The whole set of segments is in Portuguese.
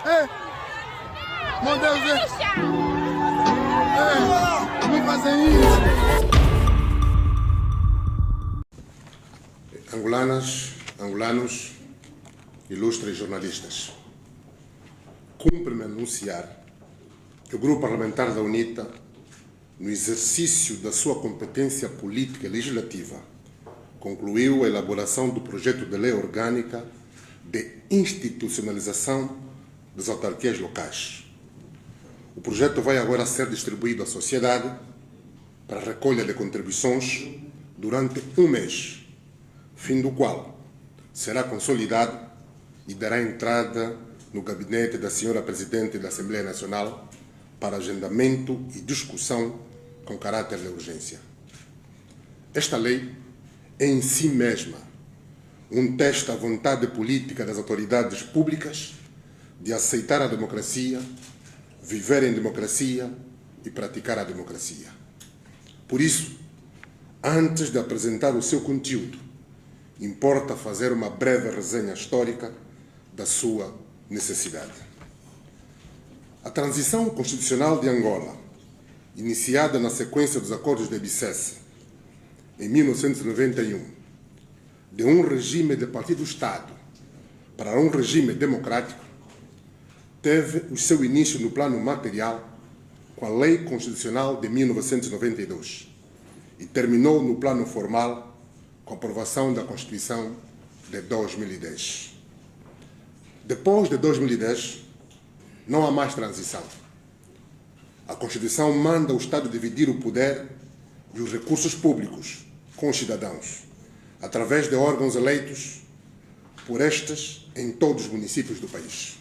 Meu Deus, não fazem isso. Angolanas, angolanos, ilustres jornalistas, cumpre-me anunciar que o Grupo Parlamentar da UNITA, no exercício da sua competência política e legislativa, concluiu a elaboração do projeto de lei orgânica de institucionalização das autarquias locais. O projeto vai agora ser distribuído à sociedade para recolha de contribuições durante um mês, fim do qual será consolidado e dará entrada no gabinete da senhora Presidente da Assembleia Nacional para agendamento e discussão com caráter de urgência. Esta lei é em si mesma um teste à vontade política das autoridades públicas de aceitar a democracia, viver em democracia e praticar a democracia. Por isso, antes de apresentar o seu conteúdo, importa fazer uma breve resenha histórica da sua necessidade. A transição constitucional de Angola, iniciada na sequência dos acordos de Bicesse, em 1991, de um regime de partido-Estado para um regime democrático, teve o seu início no plano material com a Lei Constitucional de 1992 e terminou no plano formal com a aprovação da Constituição de 2010. Depois de 2010, não há mais transição. A Constituição manda o Estado dividir o poder e os recursos públicos com os cidadãos, através de órgãos eleitos por estes em todos os municípios do país.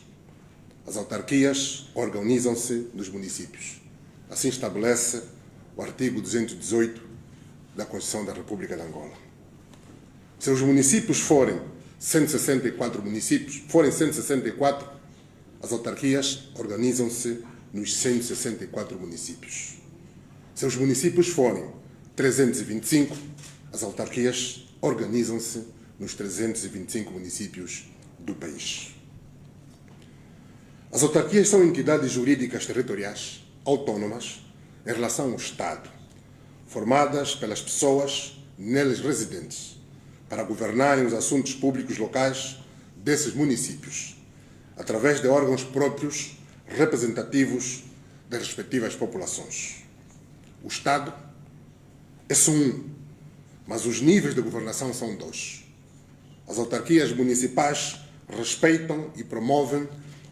As autarquias organizam-se nos municípios. Assim estabelece o artigo 218 da Constituição da República de Angola. Se os municípios forem 164 municípios, as autarquias organizam-se nos 164 municípios. Se os municípios forem 325, as autarquias organizam-se nos 325 municípios do país. As autarquias são entidades jurídicas territoriais autónomas em relação ao Estado, formadas pelas pessoas neles residentes, para governarem os assuntos públicos locais desses municípios, através de órgãos próprios representativos das respectivas populações. O Estado é só um, mas os níveis de governação são dois. As autarquias municipais respeitam e promovem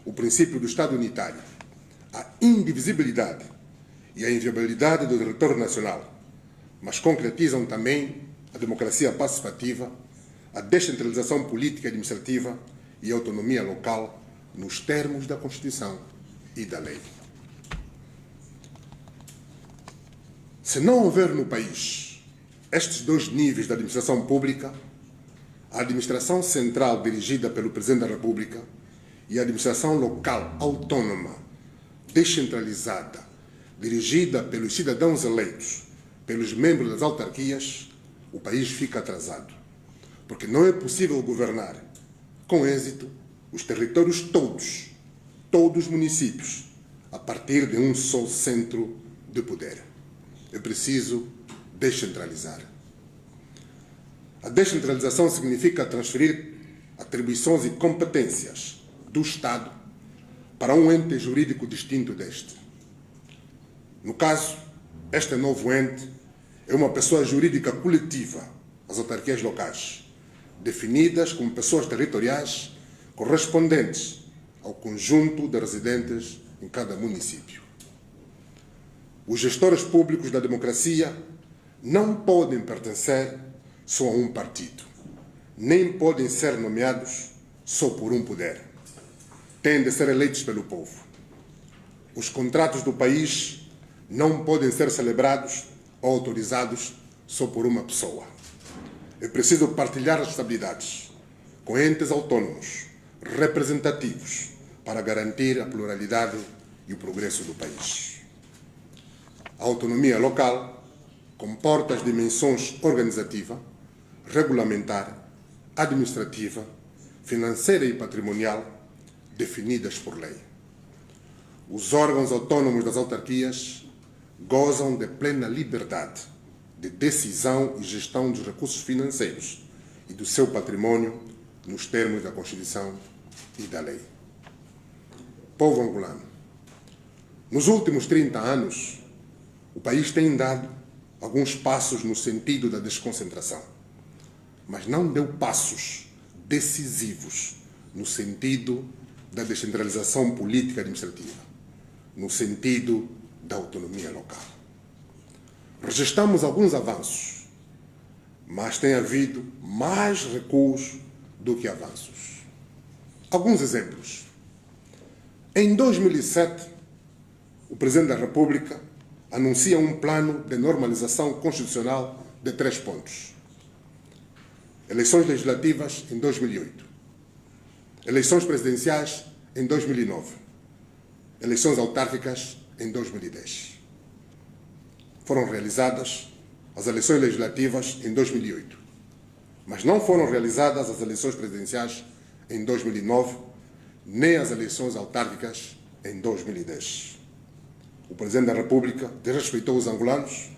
o princípio do Estado unitário, a indivisibilidade e a inviolabilidade do território nacional, mas concretizam também a democracia participativa, a descentralização política e administrativa e a autonomia local nos termos da Constituição e da lei. Se não houver no país estes dois níveis da administração pública, a administração central dirigida pelo Presidente da República e a administração local autónoma, descentralizada, dirigida pelos cidadãos eleitos, pelos membros das autarquias, o país fica atrasado. Porque não é possível governar com êxito os territórios todos os municípios, a partir de um só centro de poder. É preciso descentralizar. A descentralização significa transferir atribuições e competências do Estado para um ente jurídico distinto deste. No caso, este novo ente é uma pessoa jurídica coletiva, as autarquias locais, definidas como pessoas territoriais correspondentes ao conjunto de residentes em cada município. Os gestores públicos da democracia não podem pertencer só a um partido, nem podem ser nomeados só por um poder. Têm de ser eleitos pelo povo. Os contratos do país não podem ser celebrados ou autorizados só por uma pessoa. É preciso partilhar as responsabilidades com entes autônomos, representativos, para garantir a pluralidade e o progresso do país. A autonomia local comporta as dimensões organizativa, regulamentar, administrativa, financeira e patrimonial definidas por lei. Os órgãos autônomos das autarquias gozam de plena liberdade de decisão e gestão dos recursos financeiros e do seu património nos termos da Constituição e da lei. Povo angolano, nos últimos 30 anos, o país tem dado alguns passos no sentido da desconcentração, mas não deu passos decisivos no sentido da descentralização política e administrativa, no sentido da autonomia local. Registramos alguns avanços, mas tem havido mais recuos do que avanços. Alguns exemplos. Em 2007, o Presidente da República anuncia um plano de normalização constitucional de 3 pontos. Eleições legislativas em 2008. Eleições presidenciais em 2009. Eleições autárquicas em 2010. Foram realizadas as eleições legislativas em 2008, mas não foram realizadas as eleições presidenciais em 2009, nem as eleições autárquicas em 2010. O Presidente da República desrespeitou os angolanos,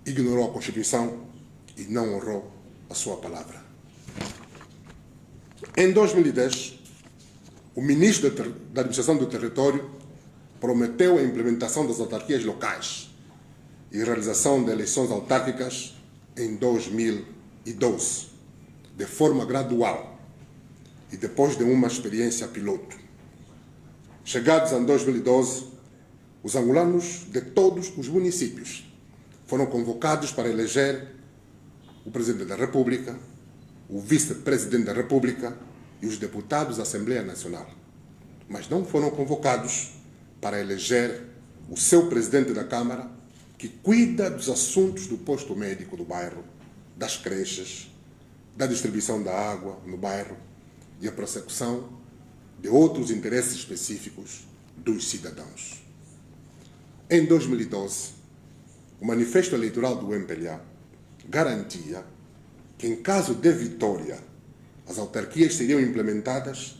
ignorou a Constituição e não honrou a sua palavra. Em 2010, o Ministro da Administração do Território prometeu a implementação das autarquias locais e realização de eleições autárquicas em 2012, de forma gradual e depois de uma experiência piloto. Chegados em 2012, os angolanos de todos os municípios foram convocados para eleger o Presidente da República, o Vice-Presidente da República e os deputados da Assembleia Nacional, mas não foram convocados para eleger o seu Presidente da Câmara, que cuida dos assuntos do posto médico do bairro, das creches, da distribuição da água no bairro e a prossecução de outros interesses específicos dos cidadãos. Em 2012, o Manifesto Eleitoral do MPLA garantia que, em caso de vitória, as autarquias seriam implementadas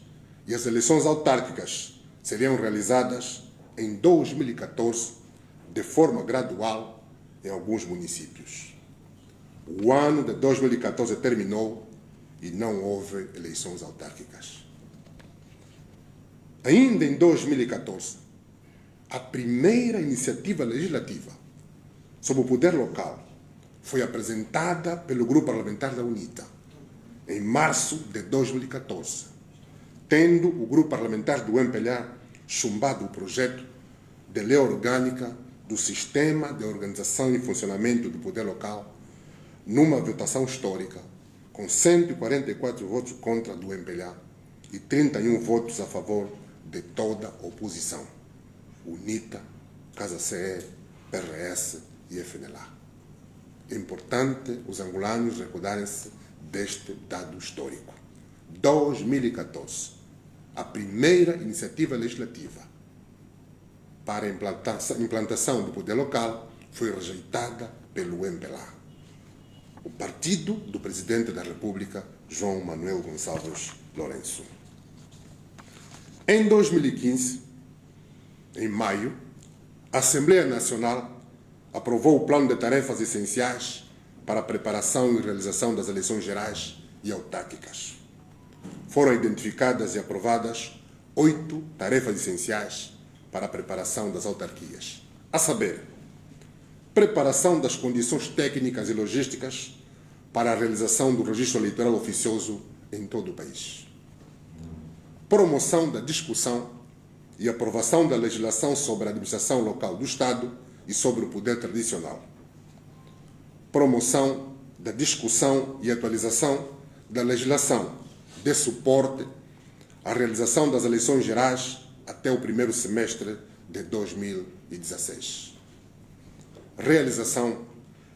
e as eleições autárquicas seriam realizadas em 2014, de forma gradual em alguns municípios. O ano de 2014 terminou e não houve eleições autárquicas. Ainda em 2014, a primeira iniciativa legislativa sobre o poder local foi apresentada pelo Grupo Parlamentar da UNITA, em março de 2014, tendo o Grupo Parlamentar do MPLA chumbado o projeto de lei orgânica do Sistema de Organização e Funcionamento do Poder Local, numa votação histórica, com 144 votos contra do MPLA e 31 votos a favor de toda a oposição, UNITA, Casa CE, PRS e FNLA. É importante os angolanos recordarem-se deste dado histórico. 2014, a primeira iniciativa legislativa para a implantação do poder local foi rejeitada pelo MPLA, o partido do Presidente da República, João Manuel Gonçalves Lourenço. Em 2015, em maio, a Assembleia Nacional aprovou o Plano de Tarefas Essenciais para a preparação e realização das eleições gerais e autárquicas. Foram identificadas e aprovadas 8 tarefas essenciais para a preparação das autarquias, a saber, preparação das condições técnicas e logísticas para a realização do registro eleitoral oficioso em todo o país, promoção da discussão e aprovação da legislação sobre a administração local do Estado e sobre o poder tradicional, promoção da discussão e atualização da legislação de suporte à realização das eleições gerais até o primeiro semestre de 2016. Realização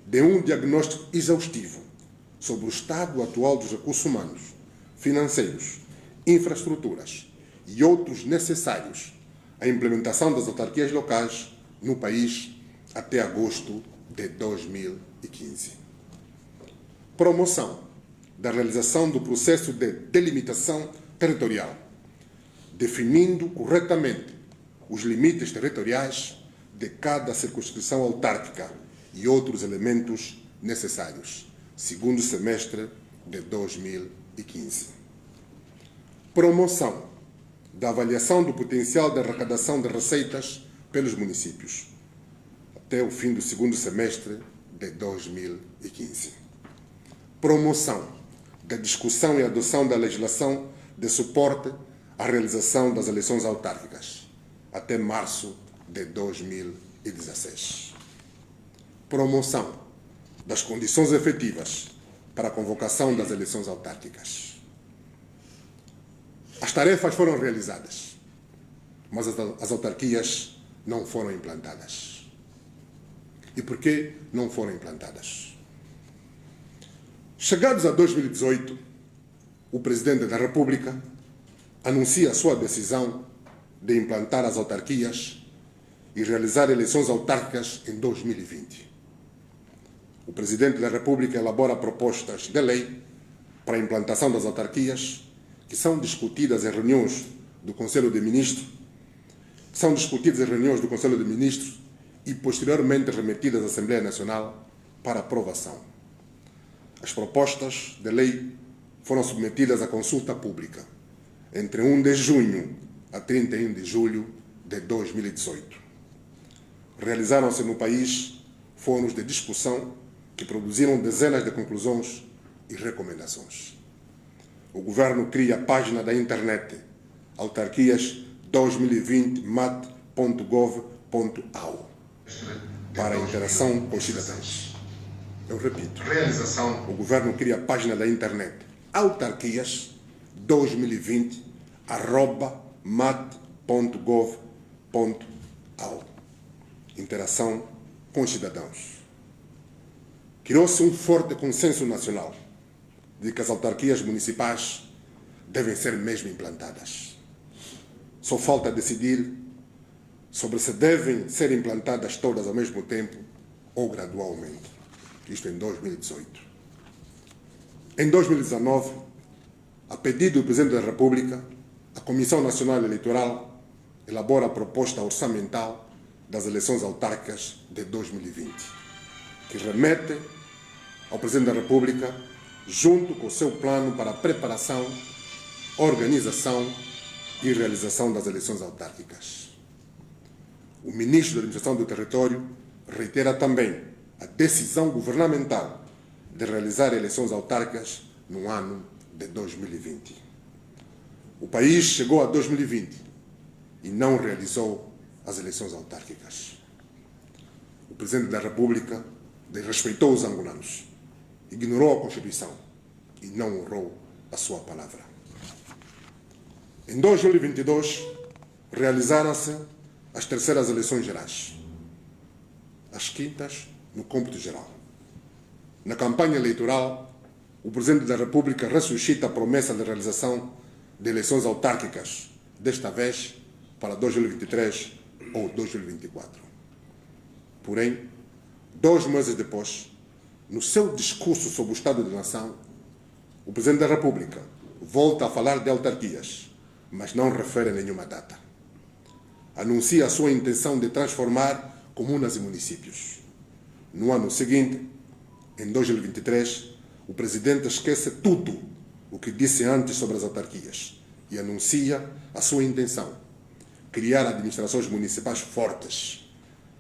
de um diagnóstico exaustivo sobre o estado atual dos recursos humanos, financeiros, infraestruturas e outros necessários à implementação das autarquias locais no país até agosto de 2015. Promoção da realização do processo de delimitação territorial, definindo corretamente os limites territoriais de cada circunscrição autárquica e outros elementos necessários, segundo semestre de 2015. Promoção da avaliação do potencial de arrecadação de receitas pelos municípios, até o fim do segundo semestre de 2015. Promoção da discussão e adoção da legislação de suporte à realização das eleições autárquicas, até março de 2016. Promoção das condições efetivas para a convocação das eleições autárquicas. As tarefas foram realizadas, mas as autarquias não foram implantadas. E por que não foram implantadas? Chegados a 2018, o Presidente da República anuncia a sua decisão de implantar as autarquias e realizar eleições autárquicas em 2020. O Presidente da República elabora propostas de lei para a implantação das autarquias que são discutidas em reuniões do Conselho de Ministros, e posteriormente remetidas à Assembleia Nacional para aprovação. As propostas de lei foram submetidas à consulta pública entre 1 de junho a 31 de julho de 2018. Realizaram-se no país fóruns de discussão que produziram dezenas de conclusões e recomendações. O Governo cria a página da internet autarquias2020mat.gov.au para a interação com os cidadãos. Eu repito, o Governo cria a página da internet autarquias2020@mat.gov.au. Interação com os cidadãos. Criou-se um forte consenso nacional de que as autarquias municipais devem ser mesmo implantadas. Só falta decidir sobre se devem ser implantadas todas ao mesmo tempo ou gradualmente. Isto em 2018. Em 2019, a pedido do Presidente da República, a Comissão Nacional Eleitoral elabora a proposta orçamental das eleições autárquicas de 2020, que remete ao Presidente da República junto com o seu plano para a preparação, organização e realização das eleições autárquicas. O Ministro da Administração do Território reitera também a decisão governamental de realizar eleições autárquicas no ano de 2020. O país chegou a 2020 e não realizou as eleições autárquicas. O Presidente da República desrespeitou os angolanos, ignorou a Constituição e não honrou a sua palavra. Em 2022, realizaram-se as terceiras eleições gerais, as quintas no cômputo geral. Na campanha eleitoral, o Presidente da República ressuscita a promessa de realização de eleições autárquicas, desta vez para 2023 ou 2024. Porém, 2 meses depois, no seu discurso sobre o Estado de Nação, o Presidente da República volta a falar de autarquias, mas não refere nenhuma data. Anuncia a sua intenção de transformar comunas e municípios. No ano seguinte, em 2023, o Presidente esquece tudo o que disse antes sobre as autarquias e anuncia a sua intenção: criar administrações municipais fortes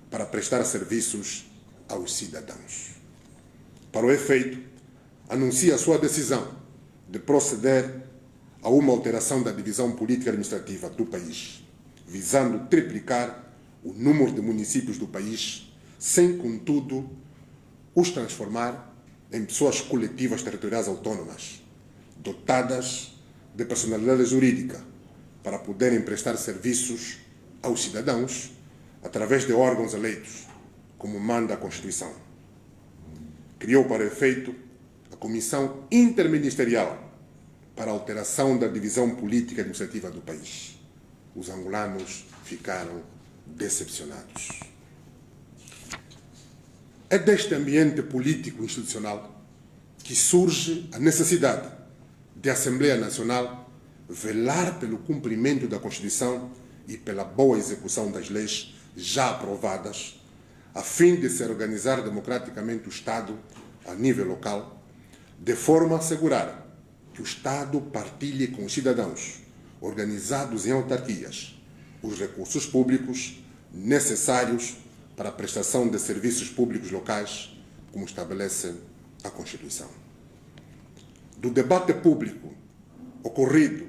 para prestar serviços aos cidadãos. Para o efeito, anuncia a sua decisão de proceder a uma alteração da divisão política administrativa do país, visando triplicar o número de municípios do país, sem, contudo, os transformar em pessoas coletivas territoriais autónomas, dotadas de personalidade jurídica, para poderem prestar serviços aos cidadãos através de órgãos eleitos, como manda a Constituição. Criou para efeito a Comissão Interministerial para a alteração da divisão política administrativa do país. Os angolanos ficaram decepcionados. É deste ambiente político institucional que surge a necessidade de a Assembleia Nacional velar pelo cumprimento da Constituição e pela boa execução das leis já aprovadas, a fim de se organizar democraticamente o Estado a nível local, de forma a assegurar que o Estado partilhe com os cidadãos organizados em autarquias os recursos públicos necessários para a prestação de serviços públicos locais, como estabelece a Constituição. Do debate público ocorrido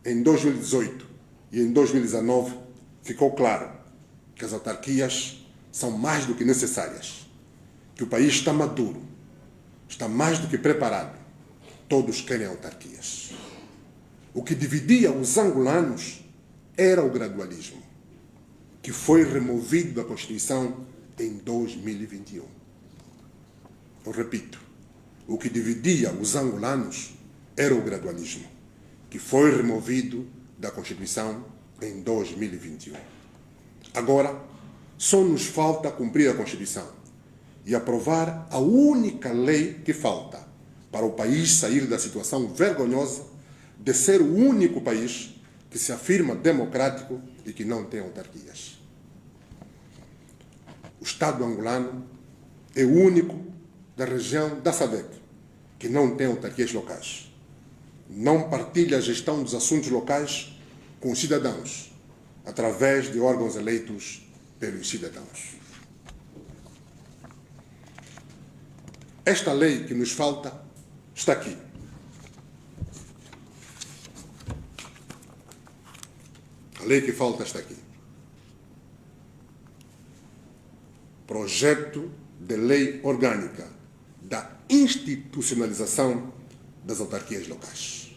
em 2018 e em 2019, ficou claro que as autarquias são mais do que necessárias, que o país está maduro, está mais do que preparado. Todos querem autarquias. O que dividia os angolanos era o gradualismo, que foi removido da Constituição em 2021. Eu repito, o que dividia os angolanos era o gradualismo, que foi removido da Constituição em 2021. Agora, só nos falta cumprir a Constituição e aprovar a única lei que falta para o país sair da situação vergonhosa de ser o único país que se afirma democrático e que não tem autarquias. O Estado angolano é o único da região da SADC que não tem autarquias locais. Não partilha a gestão dos assuntos locais com os cidadãos, através de órgãos eleitos pelos cidadãos. Esta lei que nos falta está aqui. A lei que falta está aqui. Projeto de Lei Orgânica da institucionalização das autarquias locais.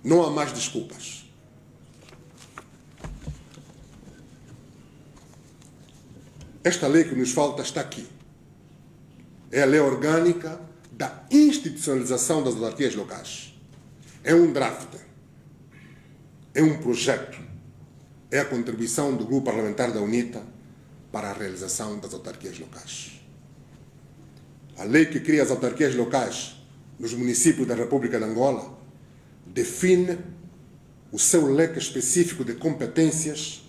Não há mais desculpas. Esta lei que nos falta está aqui. É a Lei Orgânica da institucionalização das autarquias locais. É um draft. É um projeto. É a contribuição do Grupo Parlamentar da UNITA para a realização das autarquias locais. A lei que cria as autarquias locais nos municípios da República de Angola define o seu leque específico de competências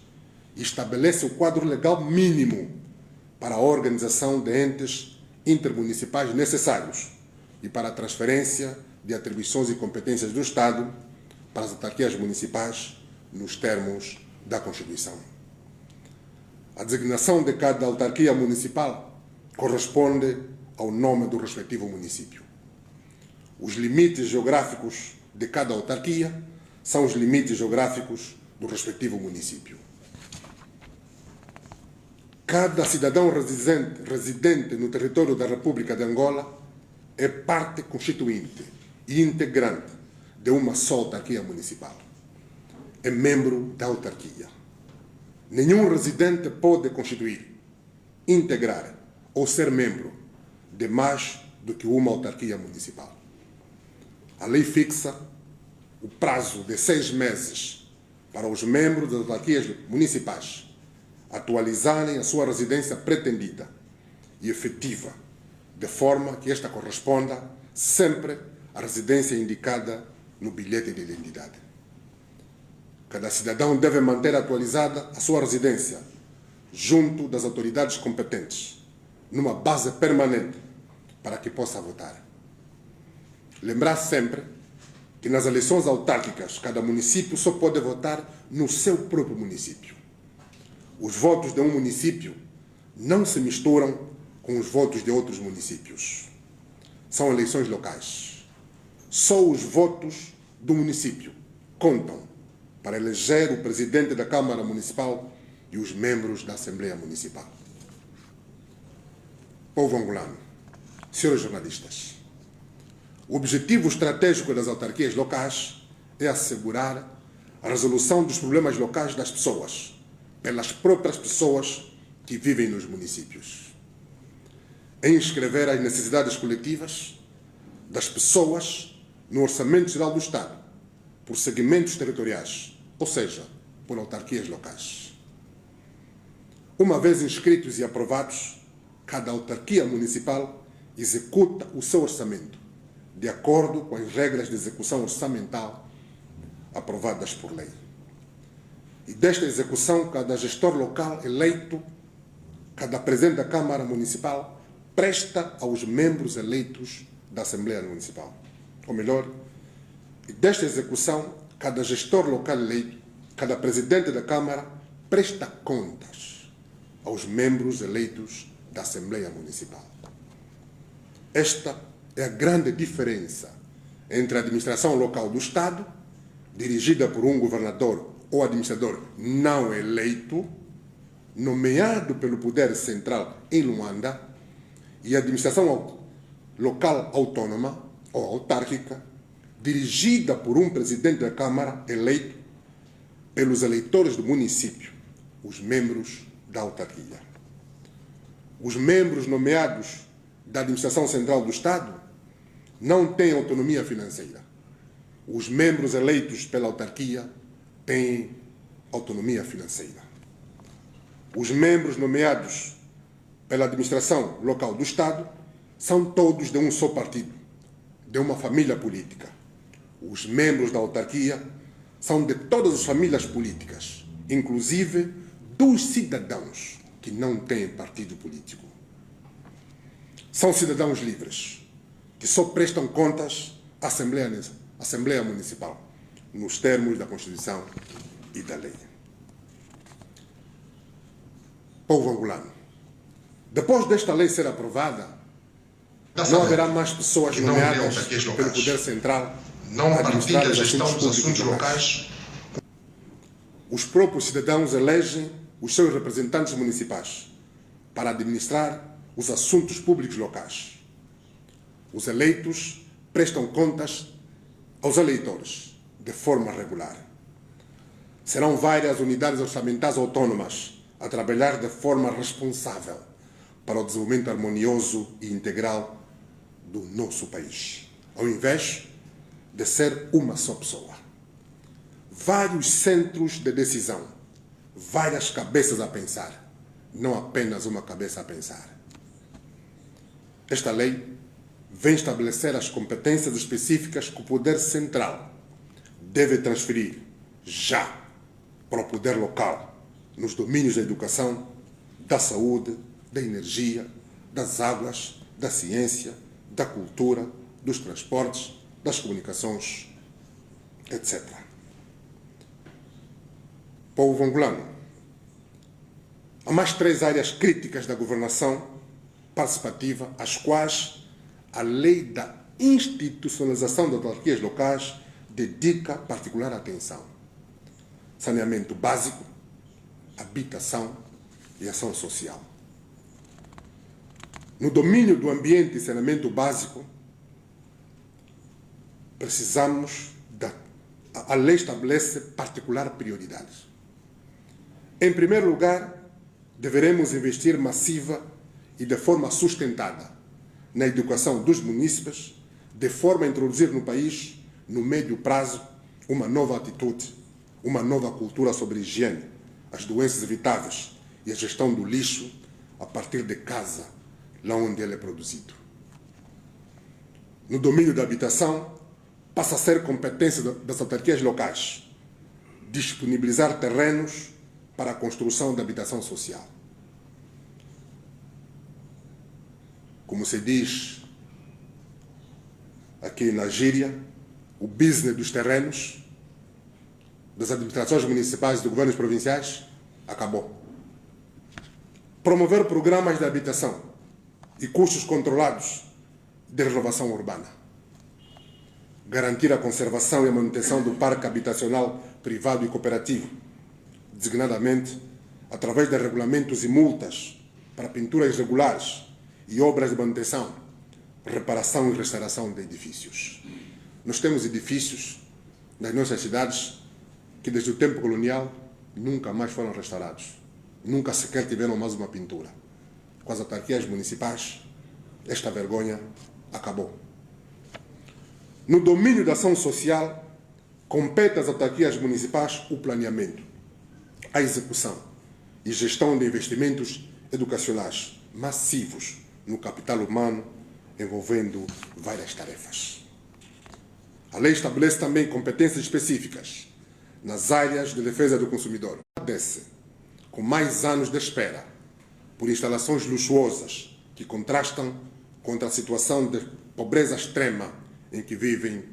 e estabelece o quadro legal mínimo para a organização de entes intermunicipais necessários e para a transferência de atribuições e competências do Estado para as autarquias municipais nos termos da Constituição. A designação de cada autarquia municipal corresponde ao nome do respectivo município. Os limites geográficos de cada autarquia são os limites geográficos do respectivo município. Cada cidadão residente no território da República de Angola é parte constituinte e integrante de uma só autarquia municipal. É membro da autarquia. Nenhum residente pode constituir, integrar ou ser membro de mais do que uma autarquia municipal. A lei fixa o prazo de 6 meses para os membros das autarquias municipais atualizarem a sua residência pretendida e efetiva, de forma que esta corresponda sempre à residência indicada no bilhete de identidade. Cada cidadão deve manter atualizada a sua residência junto das autoridades competentes, numa base permanente, para que possa votar. Lembrar sempre que nas eleições autárquicas, cada município só pode votar no seu próprio município. Os votos de um município não se misturam com os votos de outros municípios. São eleições locais. Só os votos do município contam para eleger o presidente da Câmara Municipal e os membros da Assembleia Municipal. Povo angolano, senhores jornalistas, o objetivo estratégico das autarquias locais é assegurar a resolução dos problemas locais das pessoas, pelas próprias pessoas que vivem nos municípios. É inscrever as necessidades coletivas das pessoas no Orçamento Geral do Estado, por segmentos territoriais, ou seja, por autarquias locais. Uma vez inscritos e aprovados, cada autarquia municipal executa o seu orçamento, de acordo com as regras de execução orçamental aprovadas por lei. E desta execução, cada gestor local eleito, cada presidente da Câmara Municipal, presta aos membros eleitos da Assembleia Municipal. Ou melhor, e desta execução, cada gestor local eleito, cada presidente da Câmara, presta contas aos membros eleitos da Assembleia Municipal. Esta é a grande diferença entre a administração local do Estado, dirigida por um governador ou administrador não eleito, nomeado pelo poder central em Luanda, e a administração local autônoma ou autárquica, dirigida por um presidente da Câmara eleito pelos eleitores do município, os membros da autarquia. Os membros nomeados da administração central do Estado não têm autonomia financeira. Os membros eleitos pela autarquia têm autonomia financeira. Os membros nomeados pela administração local do Estado são todos de um só partido, de uma família política. Os membros da autarquia são de todas as famílias políticas, inclusive dos cidadãos que não têm partido político. São cidadãos livres, que só prestam contas à Assembleia Municipal, nos termos da Constituição e da lei. Povo angolano, depois desta lei ser aprovada, não haverá mais pessoas nomeadas pelo Poder Central não partilha a gestão dos assuntos locais. Os próprios cidadãos elegem os seus representantes municipais para administrar os assuntos públicos locais. Os eleitos prestam contas aos eleitores de forma regular. Serão várias unidades orçamentais autônomas a trabalhar de forma responsável para o desenvolvimento harmonioso e integral do nosso país, ao invés de ser uma só pessoa. Vários centros de decisão, várias cabeças a pensar, não apenas uma cabeça a pensar. Esta lei vem estabelecer as competências específicas que o Poder Central deve transferir já para o poder local, nos domínios da educação, da saúde, da energia, das águas, da ciência, da cultura, dos transportes, das comunicações, etc. Povo angolano, há mais 3 áreas críticas da governação participativa, às quais a lei da institucionalização das autarquias locais dedica particular atenção: saneamento básico, habitação e ação social. No domínio do ambiente e saneamento básico, a lei estabelece particular prioridades. Em primeiro lugar, deveremos investir massiva e de forma sustentada na educação dos munícipes, de forma a introduzir no país, no médio prazo, uma nova atitude, uma nova cultura sobre higiene, as doenças evitáveis e a gestão do lixo a partir de casa, lá onde ele é produzido. No domínio da habitação, passa a ser competência das autarquias locais disponibilizar terrenos para a construção de habitação social. Como se diz aqui na gíria, o business dos terrenos das administrações municipais e de governos provinciais acabou. Promover programas de habitação e custos controlados de renovação urbana. Garantir a conservação e a manutenção do parque habitacional privado e cooperativo, designadamente através de regulamentos e multas para pinturas irregulares e obras de manutenção, reparação e restauração de edifícios. Nós temos edifícios nas nossas cidades que desde o tempo colonial nunca mais foram restaurados, nunca sequer tiveram mais uma pintura. Com as autarquias municipais, esta vergonha acabou. No domínio da ação social, compete às autarquias municipais o planeamento, a execução e gestão de investimentos educacionais massivos no capital humano, envolvendo várias tarefas. A lei estabelece também competências específicas nas áreas de defesa do consumidor. Desse, com mais anos de espera por instalações luxuosas que contrastam contra a situação de pobreza extrema em que vivem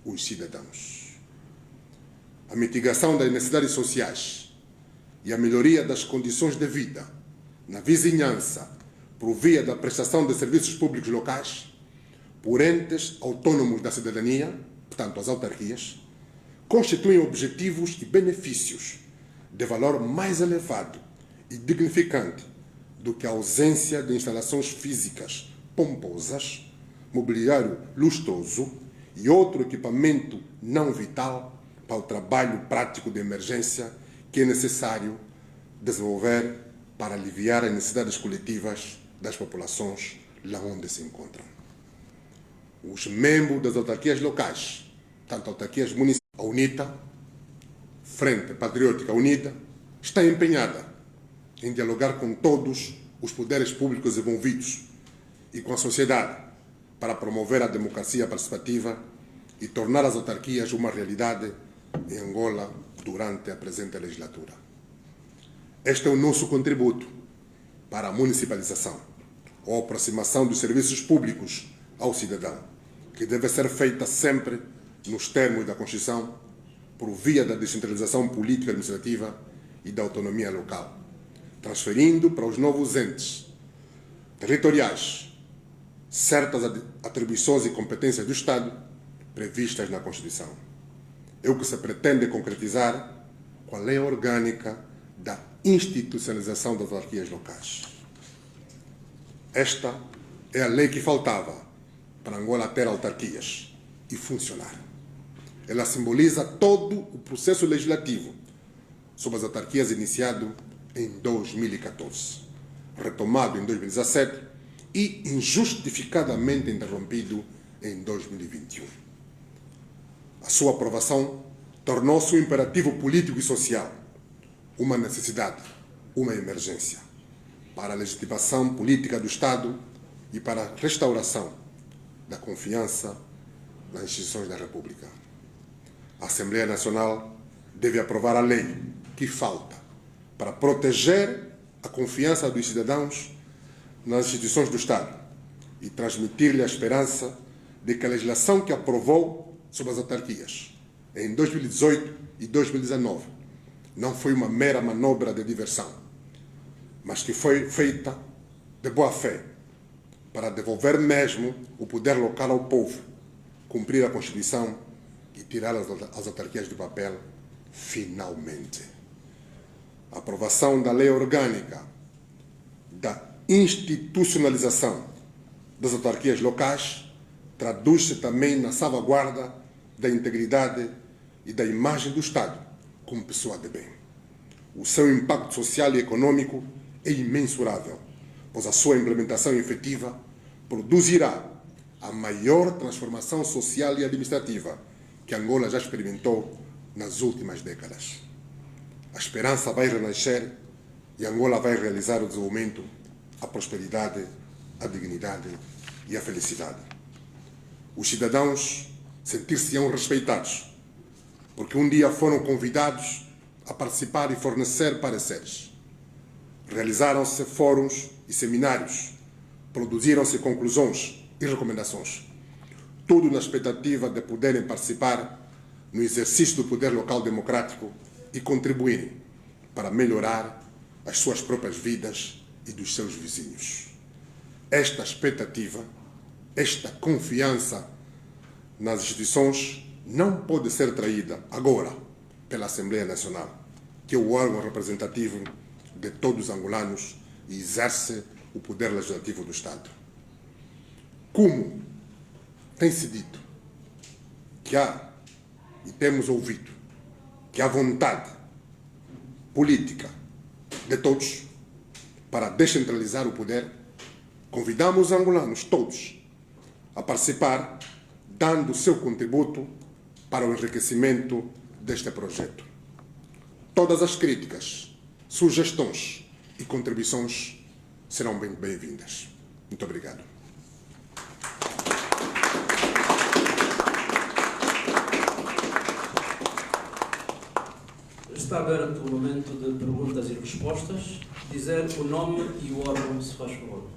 os cidadãos. A mitigação das necessidades sociais e a melhoria das condições de vida na vizinhança por via da prestação de serviços públicos locais por entes autônomos da cidadania, portanto as autarquias, constituem objetivos e benefícios de valor mais elevado e dignificante do que a ausência de instalações físicas pomposas, mobiliário lustroso e outro equipamento não vital para o trabalho prático de emergência que é necessário desenvolver para aliviar as necessidades coletivas das populações lá onde se encontram. Os membros das autarquias locais, tanto autarquias municipais, a UNITA, Frente Patriótica Unida, está empenhada em dialogar com todos os poderes públicos envolvidos e com a sociedade para promover a democracia participativa e tornar as autarquias uma realidade em Angola durante a presente legislatura. Este é o nosso contributo para a municipalização ou aproximação dos serviços públicos ao cidadão, que deve ser feita sempre nos termos da Constituição, por via da descentralização política e administrativa e da autonomia local, transferindo para os novos entes territoriais certas atribuições e competências do Estado previstas na Constituição. É o que se pretende concretizar com a Lei Orgânica da Institucionalização das Autarquias Locais. Esta é a lei que faltava para Angola ter autarquias e funcionar. Ela simboliza todo o processo legislativo sobre as autarquias iniciado em 2014, retomado em 2017 e injustificadamente interrompido em 2021. A sua aprovação tornou-se um imperativo político e social, uma necessidade, uma emergência, para a legitimação política do Estado e para a restauração da confiança nas instituições da República. A Assembleia Nacional deve aprovar a lei que falta para proteger a confiança dos cidadãos nas instituições do Estado e transmitir-lhe a esperança de que a legislação que aprovou sobre as autarquias em 2018 e 2019 não foi uma mera manobra de diversão, mas que foi feita de boa fé para devolver mesmo o poder local ao povo, cumprir a Constituição e tirar as autarquias do papel, finalmente. A aprovação da Lei Orgânica da Institucionalização das Autarquias Locais traduz-se também na salvaguarda da integridade e da imagem do Estado como pessoa de bem. O seu impacto social e econômico é imensurável, pois a sua implementação efetiva produzirá a maior transformação social e administrativa que Angola já experimentou nas últimas décadas. A esperança vai renascer e Angola vai realizar o desenvolvimento, a prosperidade, a dignidade e a felicidade. Os cidadãos sentir-se-ão respeitados, porque um dia foram convidados a participar e fornecer pareceres. Realizaram-se fóruns e seminários, produziram-se conclusões e recomendações, tudo na expectativa de poderem participar no exercício do poder local democrático e contribuírem para melhorar as suas próprias vidas e dos seus vizinhos. Esta expectativa, esta confiança nas instituições não pode ser traída agora pela Assembleia Nacional, que é o órgão representativo de todos os angolanos e exerce o poder legislativo do Estado. Como tem-se dito que há, e temos ouvido, que há vontade política de todos para descentralizar o poder, convidamos os angolanos todos a participar, dando o seu contributo para o enriquecimento deste projeto. Todas as críticas, sugestões e contribuições serão bem-vindas. Muito obrigado. Está aberto o momento de perguntas e respostas. Dizer o nome e o órgão, se faz favor.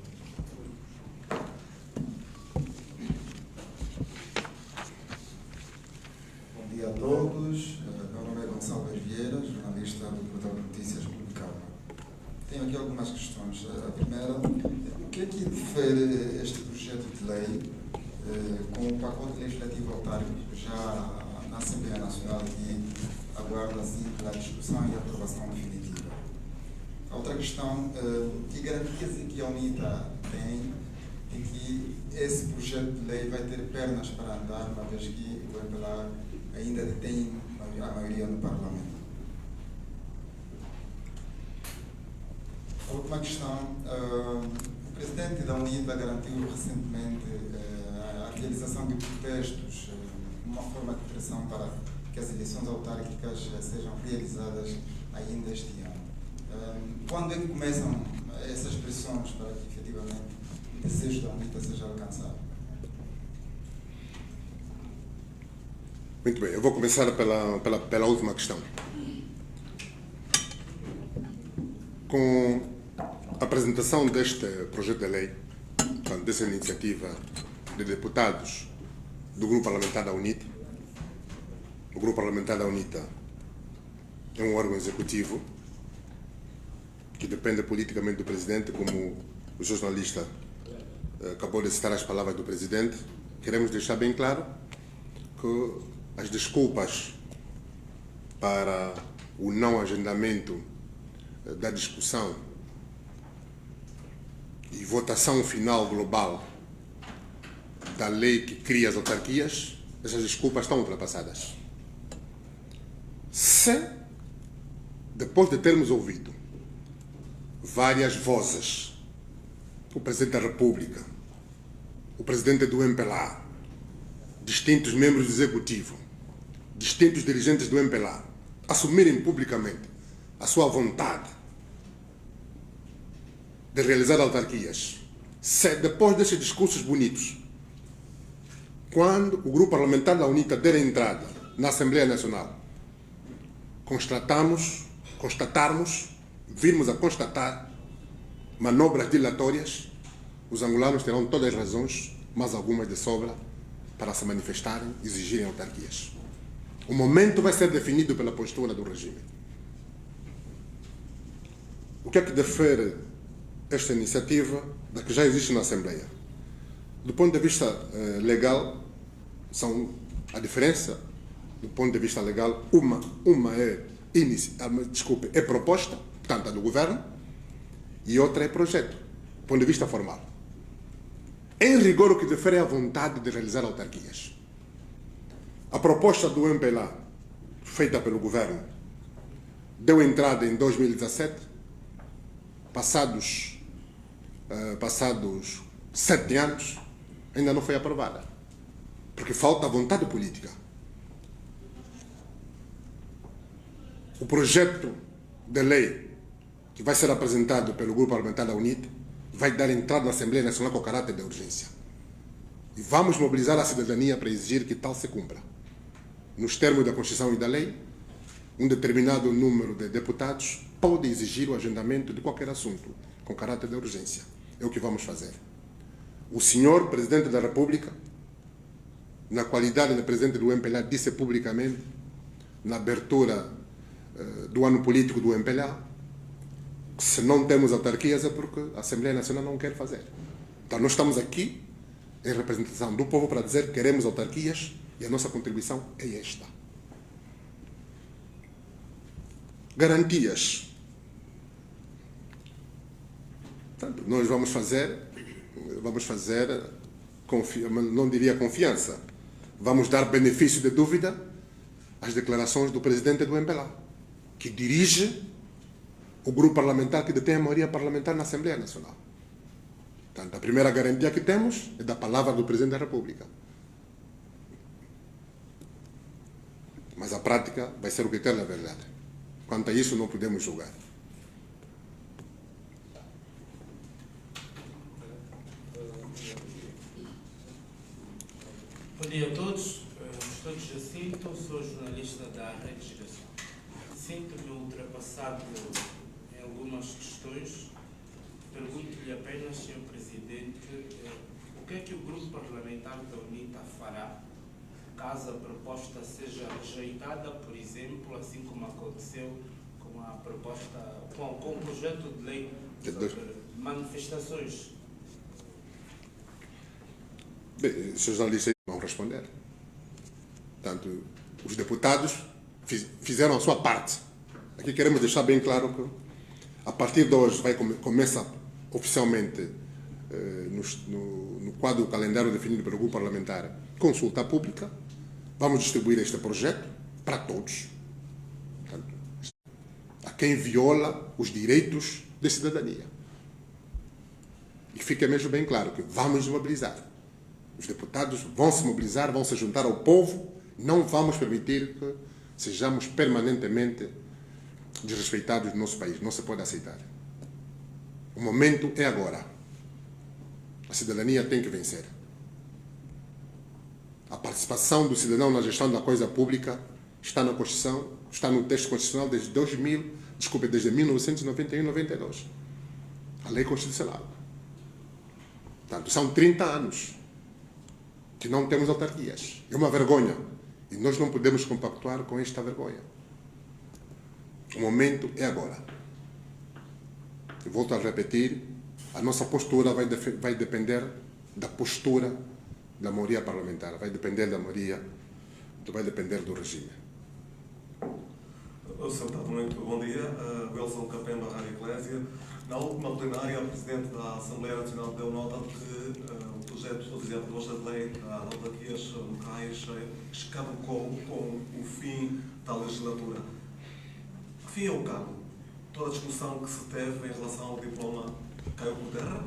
Bom dia a todos. Meu nome é Gonçalo Vieira, jornalista do portal de notícias Publicava. Tenho aqui algumas questões. A primeira, o que é que difere este projeto de lei com o pacote legislativo autárquico já na Assembleia Nacional e aguarda assim pela discussão e aprovação definitiva? A outra questão, que garantias é que a UNITA tem de que esse projeto de lei vai ter pernas para andar, uma vez que o MPLA ainda detém a maioria no Parlamento? A última questão, o presidente da UNITA garantiu recentemente a realização de protestos, uma forma de pressão para que as eleições autárquicas sejam realizadas ainda este ano. Quando é que começam essas pressões para que efetivamente o desejo da UNITA seja alcançado? Muito bem, eu vou começar pela última questão. Com a apresentação deste projeto de lei, dessa iniciativa de deputados do Grupo Parlamentar da UNITA, o Grupo Parlamentar da UNITA é um órgão executivo que depende politicamente do Presidente, como o jornalista acabou de citar as palavras do Presidente. Queremos deixar bem claro que as desculpas para o não agendamento da discussão e votação final global da lei que cria as autarquias, essas desculpas estão ultrapassadas. Se, depois de termos ouvido várias vozes, o Presidente da República, o Presidente do MPLA, distintos membros do Executivo, distintos dirigentes do MPLA, assumirem publicamente a sua vontade de realizar autarquias, se depois desses discursos bonitos, quando o Grupo Parlamentar da UNITA der entrada na Assembleia Nacional, virmos a constatar manobras dilatórias, os angolanos terão todas as razões, mas algumas de sobra, para se manifestarem e exigirem autarquias. O momento vai ser definido pela postura do regime. O que é que difere esta iniciativa da que já existe na Assembleia? Do ponto de vista legal, a diferença, do ponto de vista legal, uma é proposta, portanto, a do governo, e outra é projeto, do ponto de vista formal. Em rigor, o que difere é a vontade de realizar autarquias. A proposta do MPLA, feita pelo governo, deu entrada em 2017, passados 7 anos, ainda não foi aprovada, porque falta vontade política. O projeto de lei que vai ser apresentado pelo Grupo Parlamentar da UNITA vai dar entrada na Assembleia Nacional com caráter de urgência. E vamos mobilizar a cidadania para exigir que tal se cumpra. Nos termos da Constituição e da lei, um determinado número de deputados pode exigir o agendamento de qualquer assunto com caráter de urgência. É o que vamos fazer. O senhor Presidente da República, na qualidade de Presidente do MPLA, disse publicamente, na abertura do ano político do MPLA, que se não temos autarquias é porque a Assembleia Nacional não quer fazer. Então nós estamos aqui em representação do povo para dizer que queremos autarquias e a nossa contribuição é esta. Garantias. Portanto, nós vamos fazer, não diria confiança, vamos dar benefício de dúvida às declarações do Presidente do MPLA, que dirige o grupo parlamentar que detém a maioria parlamentar na Assembleia Nacional. Portanto, a primeira garantia que temos é da palavra do Presidente da República. Mas a prática vai ser o critério da verdade. Quanto a isso, não podemos julgar. Bom dia a todos. Estou Jacinto, sou jornalista da Rede Geração. Sinto-me ultrapassado em algumas questões. Pergunto-lhe apenas, Sr. Presidente, o que é que o Grupo Parlamentar da UNITA fará caso a proposta seja rejeitada, por exemplo, assim como aconteceu com a proposta, com o projeto de lei sobre manifestações? Bem, os jornalistas vão responder. Portanto, os deputados fizeram a sua parte. Aqui queremos deixar bem claro que a partir de hoje começa oficialmente no quadro do calendário definido pelo grupo parlamentar consulta pública. Vamos distribuir este projeto para todos. Portanto, a quem viola os direitos da cidadania. E fica mesmo bem claro que vamos mobilizar. Os deputados vão se mobilizar, vão se juntar ao povo. Não vamos permitir que sejamos permanentemente desrespeitados no nosso país. Não se pode aceitar. O momento é agora. A cidadania tem que vencer. A participação do cidadão na gestão da coisa pública está na Constituição, está no texto constitucional desde 1991 e 92. A lei constitucional. Portanto, são 30 anos que não temos autarquias. É uma vergonha. E nós não podemos compactuar com esta vergonha. O momento é agora. Eu volto a repetir, a nossa postura vai depender da postura da maioria parlamentar, vai depender da maioria, vai depender do regime. Sr. Deputado, muito bom dia. Wilson Capemba, Rádio Eclésia. Na última plenária, o Presidente da Assembleia Nacional deu nota de que o projeto de proposta de lei das autarquias locais caducou com o fim da legislatura. Que fim é o cabo? Toda a discussão que se teve em relação ao diploma caiu por terra?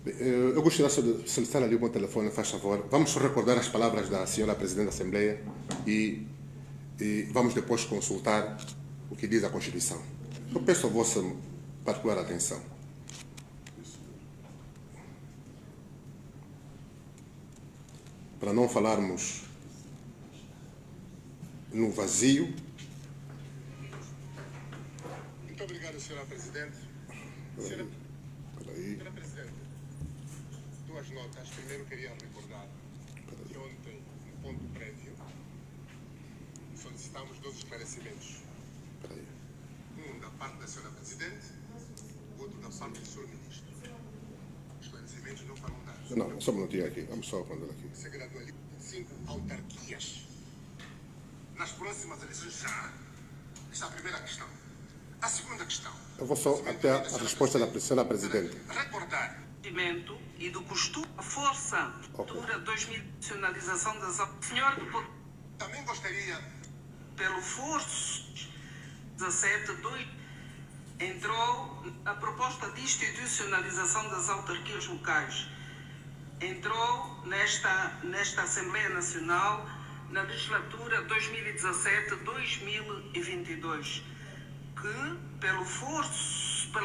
Eu gostaria de solicitar ali o meu telefone, faz favor. Vamos recordar as palavras da senhora Presidente da Assembleia e vamos depois consultar o que diz a Constituição. Eu peço a vossa particular atenção. Para não falarmos no vazio. Muito obrigado, senhora Presidente. Senhora Presidente, duas notas. Primeiro, queria recordar que ontem, no ponto prévio, solicitamos 2 esclarecimentos. Um da parte da senhora Presidente, o outro da parte do senhor Ministro. Os esclarecimentos não foram dados. Não, só um minutinho aqui. Vamos só mandar aqui. Você gradualiza 5 autarquias nas próximas eleições já. Essa é a primeira questão. A segunda questão. Eu vou só até a resposta da senhora Presidente. Recordar. E do costume, a força dura 2000 das senhor também gostaria pelo forço 17.2 entrou a proposta de institucionalização das autarquias locais. Entrou nesta Assembleia Nacional na legislatura 2017-2022, que pela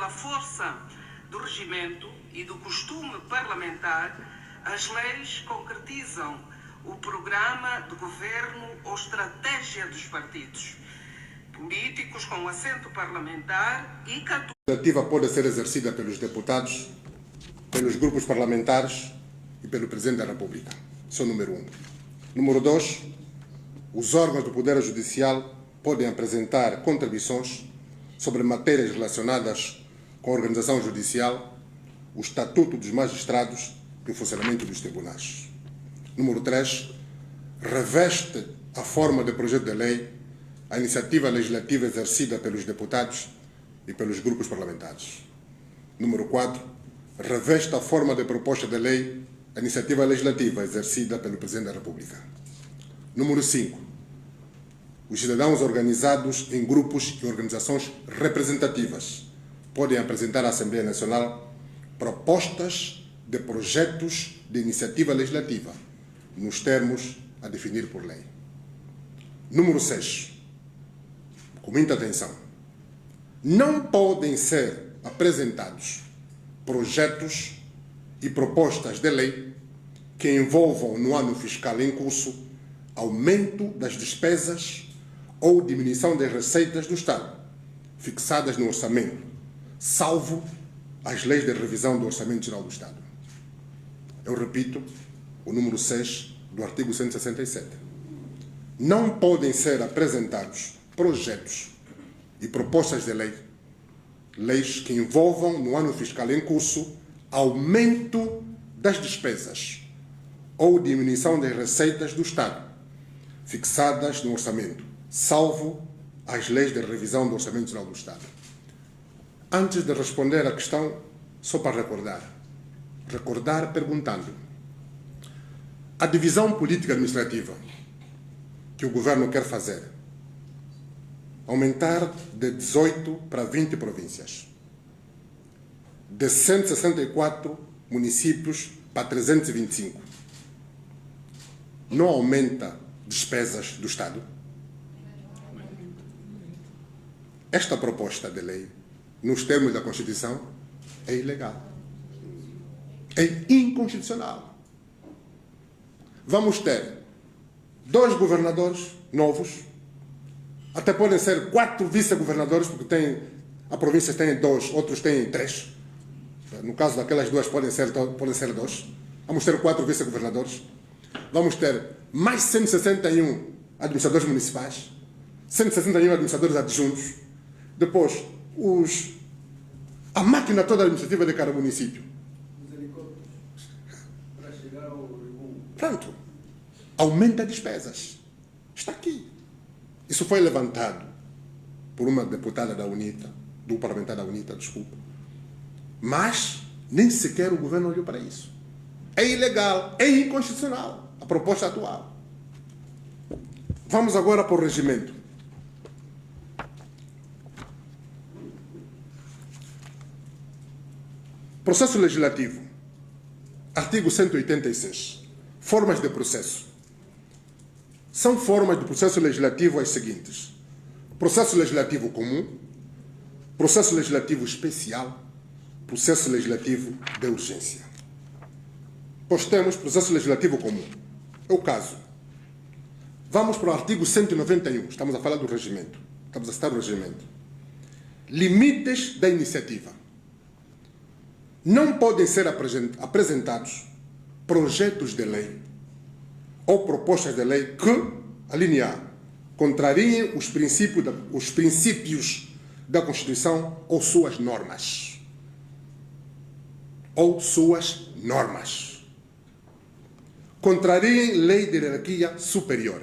força do regimento e do costume parlamentar, as leis concretizam o programa de governo ou estratégia dos partidos políticos com assento parlamentar e a legislativa pode ser exercida pelos deputados, pelos grupos parlamentares e pelo Presidente da República. Isso é o número 1. Número 2, os órgãos do Poder Judicial podem apresentar contribuições sobre matérias relacionadas com a organização judicial, o estatuto dos magistrados e o funcionamento dos tribunais. Número 3, reveste a forma de projeto de lei a iniciativa legislativa exercida pelos deputados e pelos grupos parlamentares. Número 4, reveste a forma de proposta de lei a iniciativa legislativa exercida pelo Presidente da República. Número 5, os cidadãos organizados em grupos e organizações representativas podem apresentar à Assembleia Nacional propostas de projetos de iniciativa legislativa, nos termos a definir por lei. Número 6. Com muita atenção. Não podem ser apresentados projetos e propostas de lei que envolvam no ano fiscal em curso aumento das despesas ou diminuição das receitas do Estado, fixadas no orçamento, salvo as leis de revisão do Orçamento Geral do Estado. Eu repito o número 6 do artigo 167. Não podem ser apresentados projetos e propostas de lei, leis que envolvam, no ano fiscal em curso, aumento das despesas ou diminuição das receitas do Estado, fixadas no orçamento, salvo as leis de revisão do Orçamento Geral do Estado. Antes de responder à questão, só para recordar perguntando: a divisão política administrativa que o governo quer fazer, aumentar de 18 para 20 províncias, de 164 municípios para 325, não aumenta despesas do Estado? Esta proposta de lei, nos termos da Constituição, é ilegal. É inconstitucional. Vamos ter 2 governadores novos, até podem ser 4 vice-governadores, porque a província tem 2, outros têm 3. No caso daquelas 2 podem ser 2. Vamos ter 4 vice-governadores. Vamos ter mais 161 administradores municipais, 161 administradores adjuntos. Depois, a máquina toda administrativa de cada município. Os helicópteros para chegar ao Rebum. Pronto. Aumenta despesas. Está aqui. Isso foi levantado por uma deputada da UNITA, do parlamentar da UNITA, desculpa. Mas nem sequer o governo olhou para isso. É ilegal, é inconstitucional a proposta atual. Vamos agora para o regimento. Processo legislativo. Artigo 186. Formas de processo. São formas de processo legislativo as seguintes: processo legislativo comum, processo legislativo especial, processo legislativo de urgência. Pois temos processo legislativo comum. É o caso. Vamos para o artigo 191. Estamos a falar do regimento. Estamos a citar o regimento. Limites da iniciativa. Não podem ser apresentados projetos de lei ou propostas de lei que, a linha A, contrariem os princípios da Constituição ou suas normas. Contrariem lei de hierarquia superior.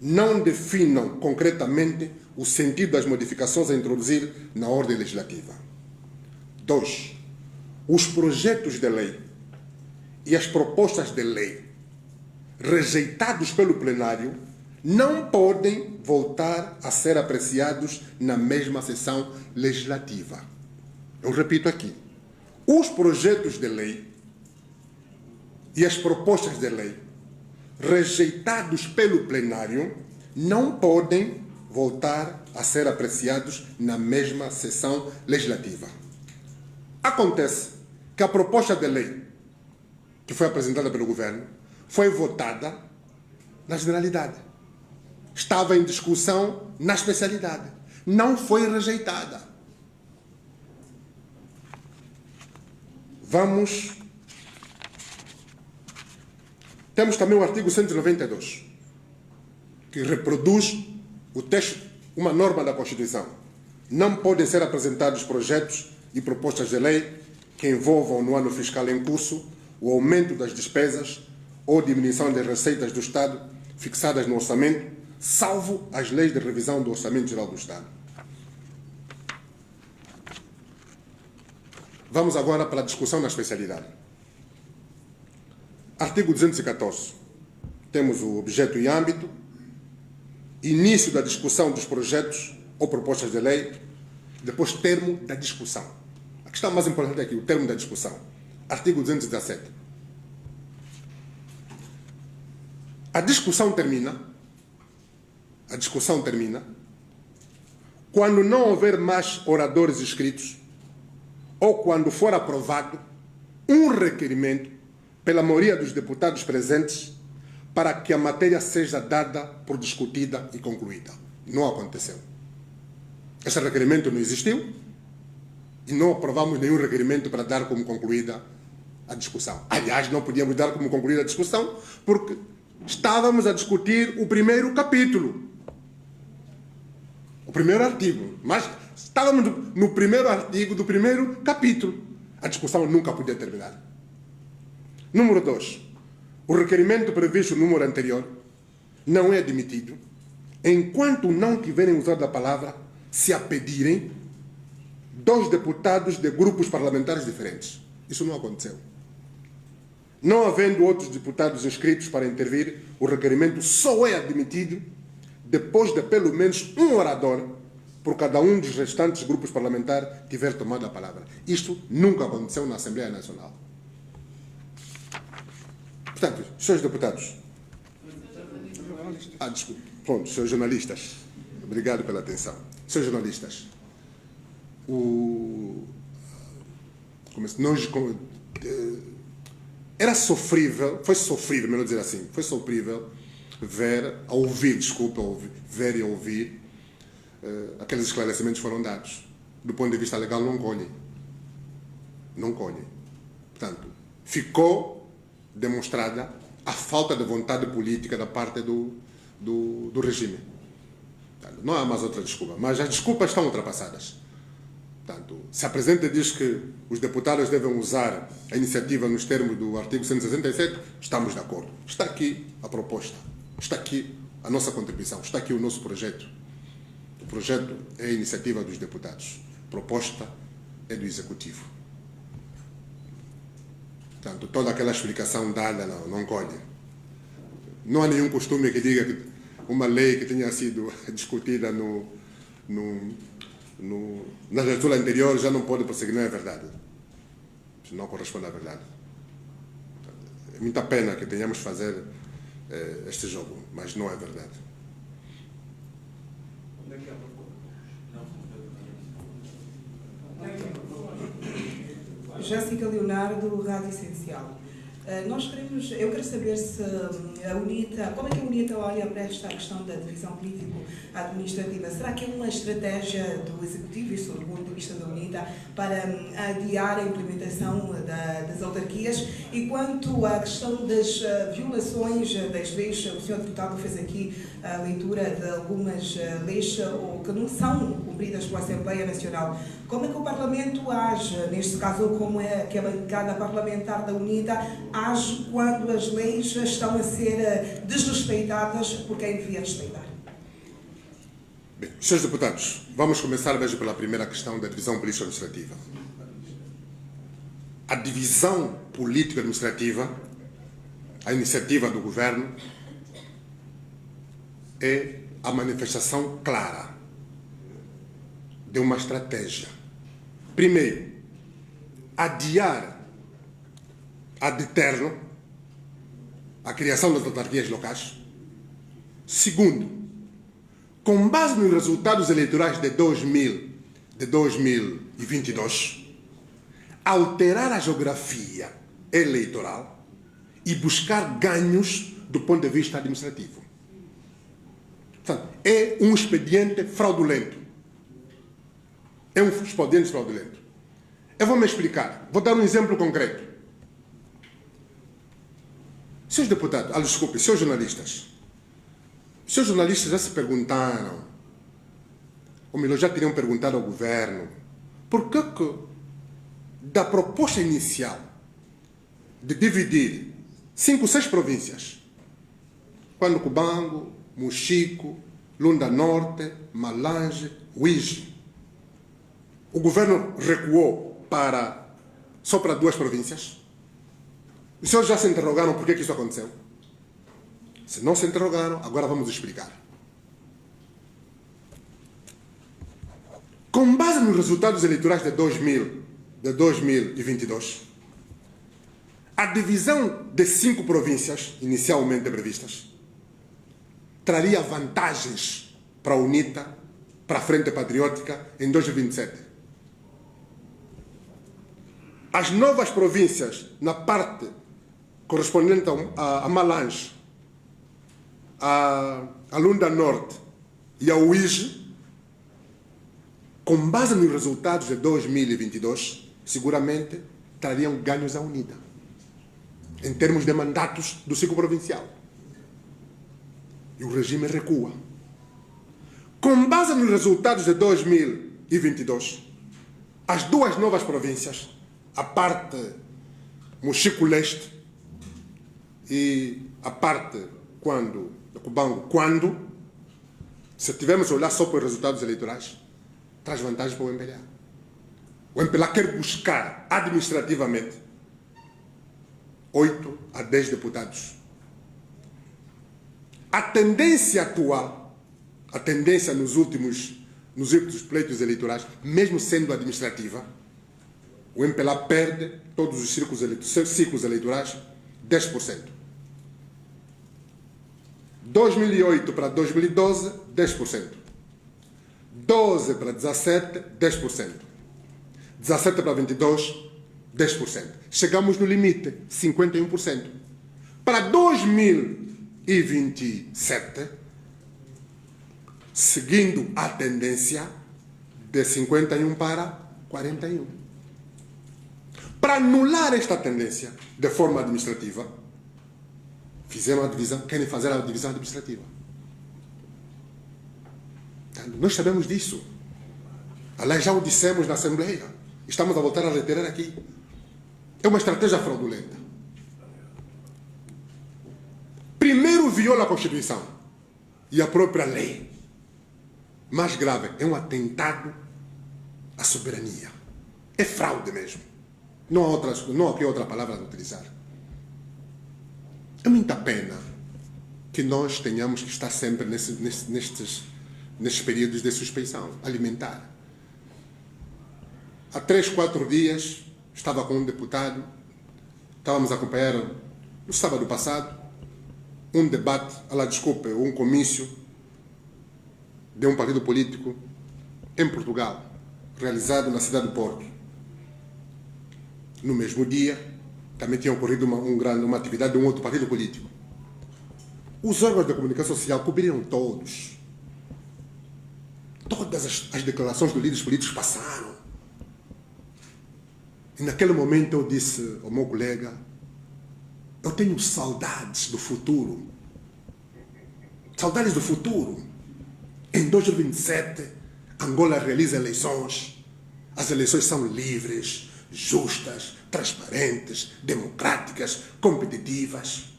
Não definam concretamente o sentido das modificações a introduzir na ordem legislativa. 2. Os projetos de lei e as propostas de lei rejeitados pelo plenário não podem voltar a ser apreciados na mesma sessão legislativa. Eu repito aqui. Os projetos de lei e as propostas de lei rejeitados pelo plenário não podem voltar a ser apreciados na mesma sessão legislativa. Acontece que a proposta de lei que foi apresentada pelo governo foi votada na generalidade. Estava em discussão na especialidade. Não foi rejeitada. Temos também o artigo 192, que reproduz o texto, uma norma da Constituição. Não podem ser apresentados projetos e propostas de lei que envolvam no ano fiscal em curso o aumento das despesas ou diminuição das receitas do Estado fixadas no orçamento, salvo as leis de revisão do Orçamento Geral do Estado. Vamos agora para a discussão na especialidade. Artigo 214. Temos o objeto e âmbito, início da discussão dos projetos ou propostas de lei, depois termo da discussão. A questão mais importante é aqui, o termo da discussão. Artigo 217. A discussão termina quando não houver mais oradores inscritos ou quando for aprovado um requerimento pela maioria dos deputados presentes para que a matéria seja dada por discutida e concluída. Não aconteceu. Esse requerimento não existiu e não aprovamos nenhum requerimento para dar como concluída a discussão. Aliás, não podíamos dar como concluída a discussão porque estávamos a discutir o primeiro capítulo, o primeiro artigo, mas estávamos no primeiro artigo do primeiro capítulo. A discussão nunca podia terminar. Número 2. O requerimento previsto no número anterior não é admitido enquanto não tiverem usado a palavra se a pedirem 2 deputados de grupos parlamentares diferentes. Isso não aconteceu. Não havendo outros deputados inscritos para intervir, o requerimento só é admitido depois de pelo menos um orador por cada um dos restantes grupos parlamentares tiver tomado a palavra. Isto nunca aconteceu na Assembleia Nacional. Portanto, senhores deputados, desculpe. Pronto, senhores jornalistas, obrigado pela atenção. Senhores jornalistas, era sofrível, foi sofrível, melhor dizer assim, foi sofrível ver e ouvir aqueles esclarecimentos foram dados. Do ponto de vista legal, não colhem. Não colhem. Portanto, ficou demonstrada a falta de vontade política da parte do regime. Portanto, não há mais outra desculpa, mas as desculpas estão ultrapassadas. Portanto, se a Presidente diz que os deputados devem usar a iniciativa nos termos do artigo 167, estamos de acordo. Está aqui a proposta, está aqui a nossa contribuição, está aqui o nosso projeto. O projeto é a iniciativa dos deputados, a proposta é do Executivo. Portanto, toda aquela explicação dada não colhe. Não há nenhum costume que diga que uma lei que tenha sido discutida na leitura anterior já não pode prosseguir. Não é verdade. Isso não corresponde à verdade. É muita pena que tenhamos de fazer este jogo, mas não é verdade. Jéssica Leonardo, Rádio Essencial. Eu quero saber se a UNITA, como é que a UNITA olha para esta questão da divisão político-administrativa? Será que é uma estratégia do Executivo, isto do ponto de vista da UNITA, para adiar a implementação das autarquias? E quanto à questão das violações das leis, o Sr. Deputado fez aqui a leitura de algumas leis que não são cumpridas pela Assembleia Nacional. Como é que o Parlamento age, neste caso, como é que a bancada parlamentar da UNITA age quando as leis estão a ser desrespeitadas por quem devia respeitar? Bem, senhores deputados, vamos começar mesmo pela primeira questão da divisão político-administrativa. A divisão político-administrativa, a iniciativa do governo, é a manifestação clara de uma estratégia. Primeiro, adiar ad eterno a criação das autarquias locais. Segundo, com base nos resultados eleitorais de 2022, alterar a geografia eleitoral e buscar ganhos do ponto de vista administrativo. Portanto, é um expediente fraudulento. É um expediente fraudulento. Eu vou me explicar. Vou dar um exemplo concreto. Senhores deputados, desculpe, senhores jornalistas. Senhores jornalistas já se perguntaram, ou melhor, já teriam perguntado ao governo, por que da proposta inicial de dividir 5 ou 6 províncias, Cubango, Mochico, Lunda Norte, Malange, Uíge, o governo recuou só para 2 províncias? Os senhores já se interrogaram por que isso aconteceu? Se não se interrogaram, agora vamos explicar. Com base nos resultados eleitorais de 2022, a divisão de 5 províncias, inicialmente previstas, traria vantagens para a UNITA, para a Frente Patriótica, em 2027. As novas províncias, na parte correspondente a Malange, a Lunda Norte e a UIG, com base nos resultados de 2022, seguramente trariam ganhos à UNITA, em termos de mandatos do ciclo provincial. E o regime recua. Com base nos resultados de 2022, as duas novas províncias, a parte Mochico Leste e a parte Cubango, se tivermos a olhar só para os resultados eleitorais, traz vantagem para o MPLA. O MPLA quer buscar administrativamente 8 a 10 deputados. A tendência atual, a tendência nos últimos pleitos eleitorais, mesmo sendo administrativa, o MPLA perde todos os ciclos eleitorais 10%. 2008 para 2012, 10%. 12 para 17, 10%. 17 para 22, 10%. Chegamos no limite, 51%. Para 2027, seguindo a tendência de 51 para 41. Para anular esta tendência de forma administrativa, querem fazer a divisão administrativa. Nós sabemos disso. Aliás, já o dissemos na Assembleia. Estamos a voltar a reiterar aqui. É uma estratégia fraudulenta. Primeiro viola a Constituição e a própria lei. Mais grave, é um atentado à soberania. É fraude mesmo. Não há outra palavra a utilizar. É muita pena que nós tenhamos que estar sempre nestes períodos de suspeição alimentar. Há 3, 4 dias, estava com um deputado, estávamos a acompanhar, no sábado passado, um debate, um comício de um partido político em Portugal, realizado na cidade do Porto. No mesmo dia, também tinha ocorrido uma atividade de um outro partido político. Os órgãos de comunicação social cobriram todos. Todas as declarações dos líderes políticos passaram. E naquele momento eu disse ao meu colega, eu tenho saudades do futuro. Saudades do futuro. Em 2027, Angola realiza eleições. As eleições são livres, justas, transparentes, democráticas, competitivas.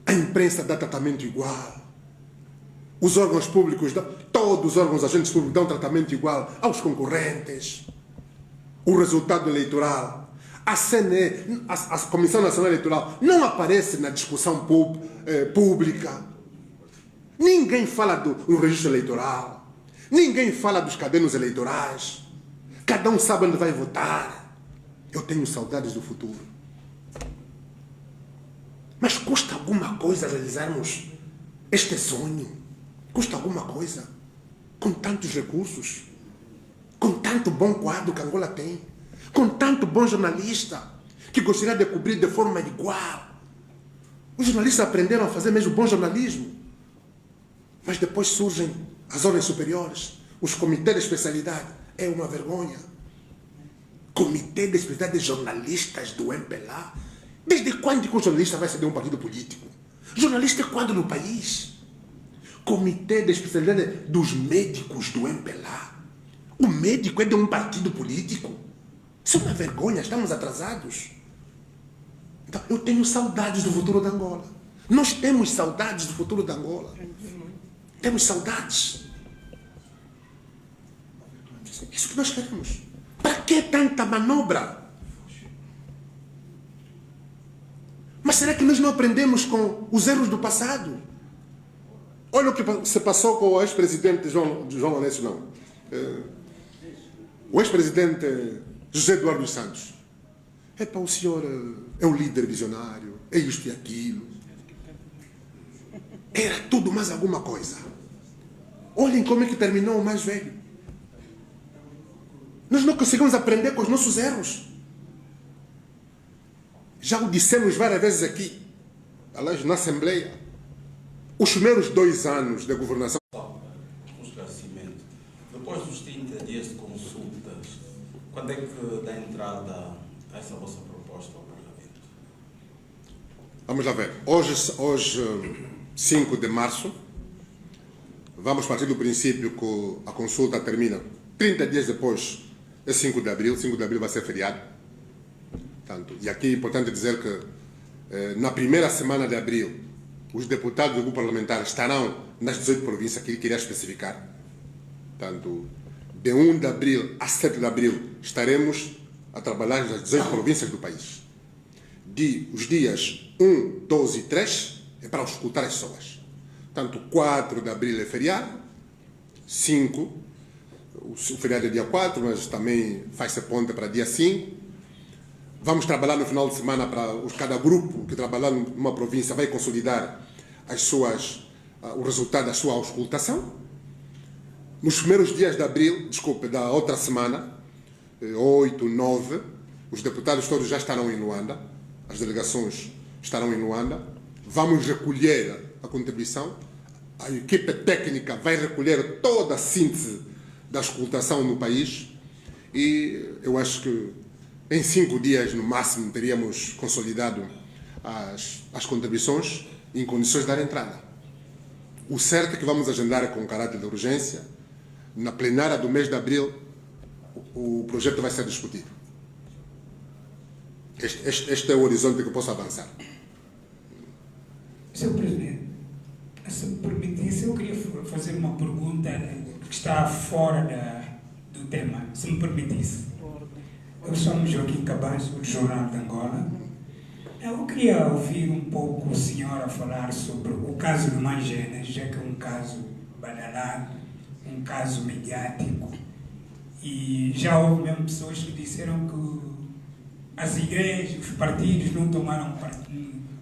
A imprensa dá tratamento igual. Os órgãos públicos, todos os órgãos agentes públicos dão tratamento igual aos concorrentes. O resultado eleitoral, a CNE, a Comissão Nacional Eleitoral, não aparece na discussão pública. Ninguém fala do registro eleitoral. Ninguém fala dos cadernos eleitorais. Cada um sabe onde vai votar. Eu tenho saudades do futuro. Mas custa alguma coisa realizarmos este sonho? Custa alguma coisa? Com tantos recursos, com tanto bom quadro que Angola tem, com tanto bom jornalista que gostaria de cobrir de forma igual. Os jornalistas aprenderam a fazer mesmo bom jornalismo. Mas depois surgem as ordens superiores, os comitês de especialidade. É uma vergonha. Comitê de especialidade de jornalistas do MPLA. Desde quando que o jornalista vai ser de um partido político? Jornalista é quadro no país. Comitê de especialidade dos médicos do MPLA. O médico é de um partido político. Isso é uma vergonha, estamos atrasados. Então, eu tenho saudades do futuro da Angola. Nós temos saudades do futuro da Angola. Temos saudades. Isso que nós queremos. Para que tanta manobra? Mas será que nós não aprendemos com os erros do passado? Olha o que se passou com o ex-presidente João Lourenço, não. O ex-presidente José Eduardo dos Santos. O senhor é o líder visionário, é isto e aquilo. Era tudo mais alguma coisa. Olhem como é que terminou o mais velho. Nós não conseguimos aprender com os nossos erros. Já o dissemos várias vezes aqui, aliás, na Assembleia. Os primeiros 2 anos de governação... Um esclarecimento. Depois dos 30 dias de consultas, quando é que dá entrada a essa vossa proposta ao Parlamento? Vamos lá ver. Hoje 5 de março, vamos partir do princípio que a consulta termina 30 dias depois, é 5 de abril. 5 de abril vai ser feriado. Portanto, e aqui é importante dizer que na primeira semana de abril, os deputados do grupo parlamentar estarão nas 18 províncias que ele queria especificar. Portanto, de 1 de abril a 7 de abril estaremos a trabalhar nas 18 províncias do país. Os dias 1, 12 e 3 é para escutar as pessoas. Portanto, 4 de abril é feriado, 5, o feriado é dia 4, mas também faz-se ponta para dia 5. Vamos trabalhar no final de semana para cada grupo que trabalhar numa província vai consolidar o resultado da sua auscultação. Nos primeiros dias de abril, da outra semana, 8, 9, os deputados todos já estarão em Luanda, as delegações estarão em Luanda. Vamos recolher a contribuição, a equipe técnica vai recolher toda a síntese da auscultação no país e eu acho que em 5 dias, no máximo, teríamos consolidado as contribuições em condições de dar entrada. O certo é que vamos agendar com caráter de urgência. Na plenária do mês de abril, o projeto vai ser discutido. Este é o horizonte que eu posso avançar. Sr. Presidente, se me permitisse, eu queria fazer uma pergunta que está fora do tema, se me permitisse. Eu sou Joaquim Cabanço, do Jornal de Angola. Eu queria ouvir um pouco o senhor a falar sobre o caso do Mangena, já que é um caso badalado, um caso mediático, e já houve mesmo pessoas que disseram que as igrejas, os partidos não tomaram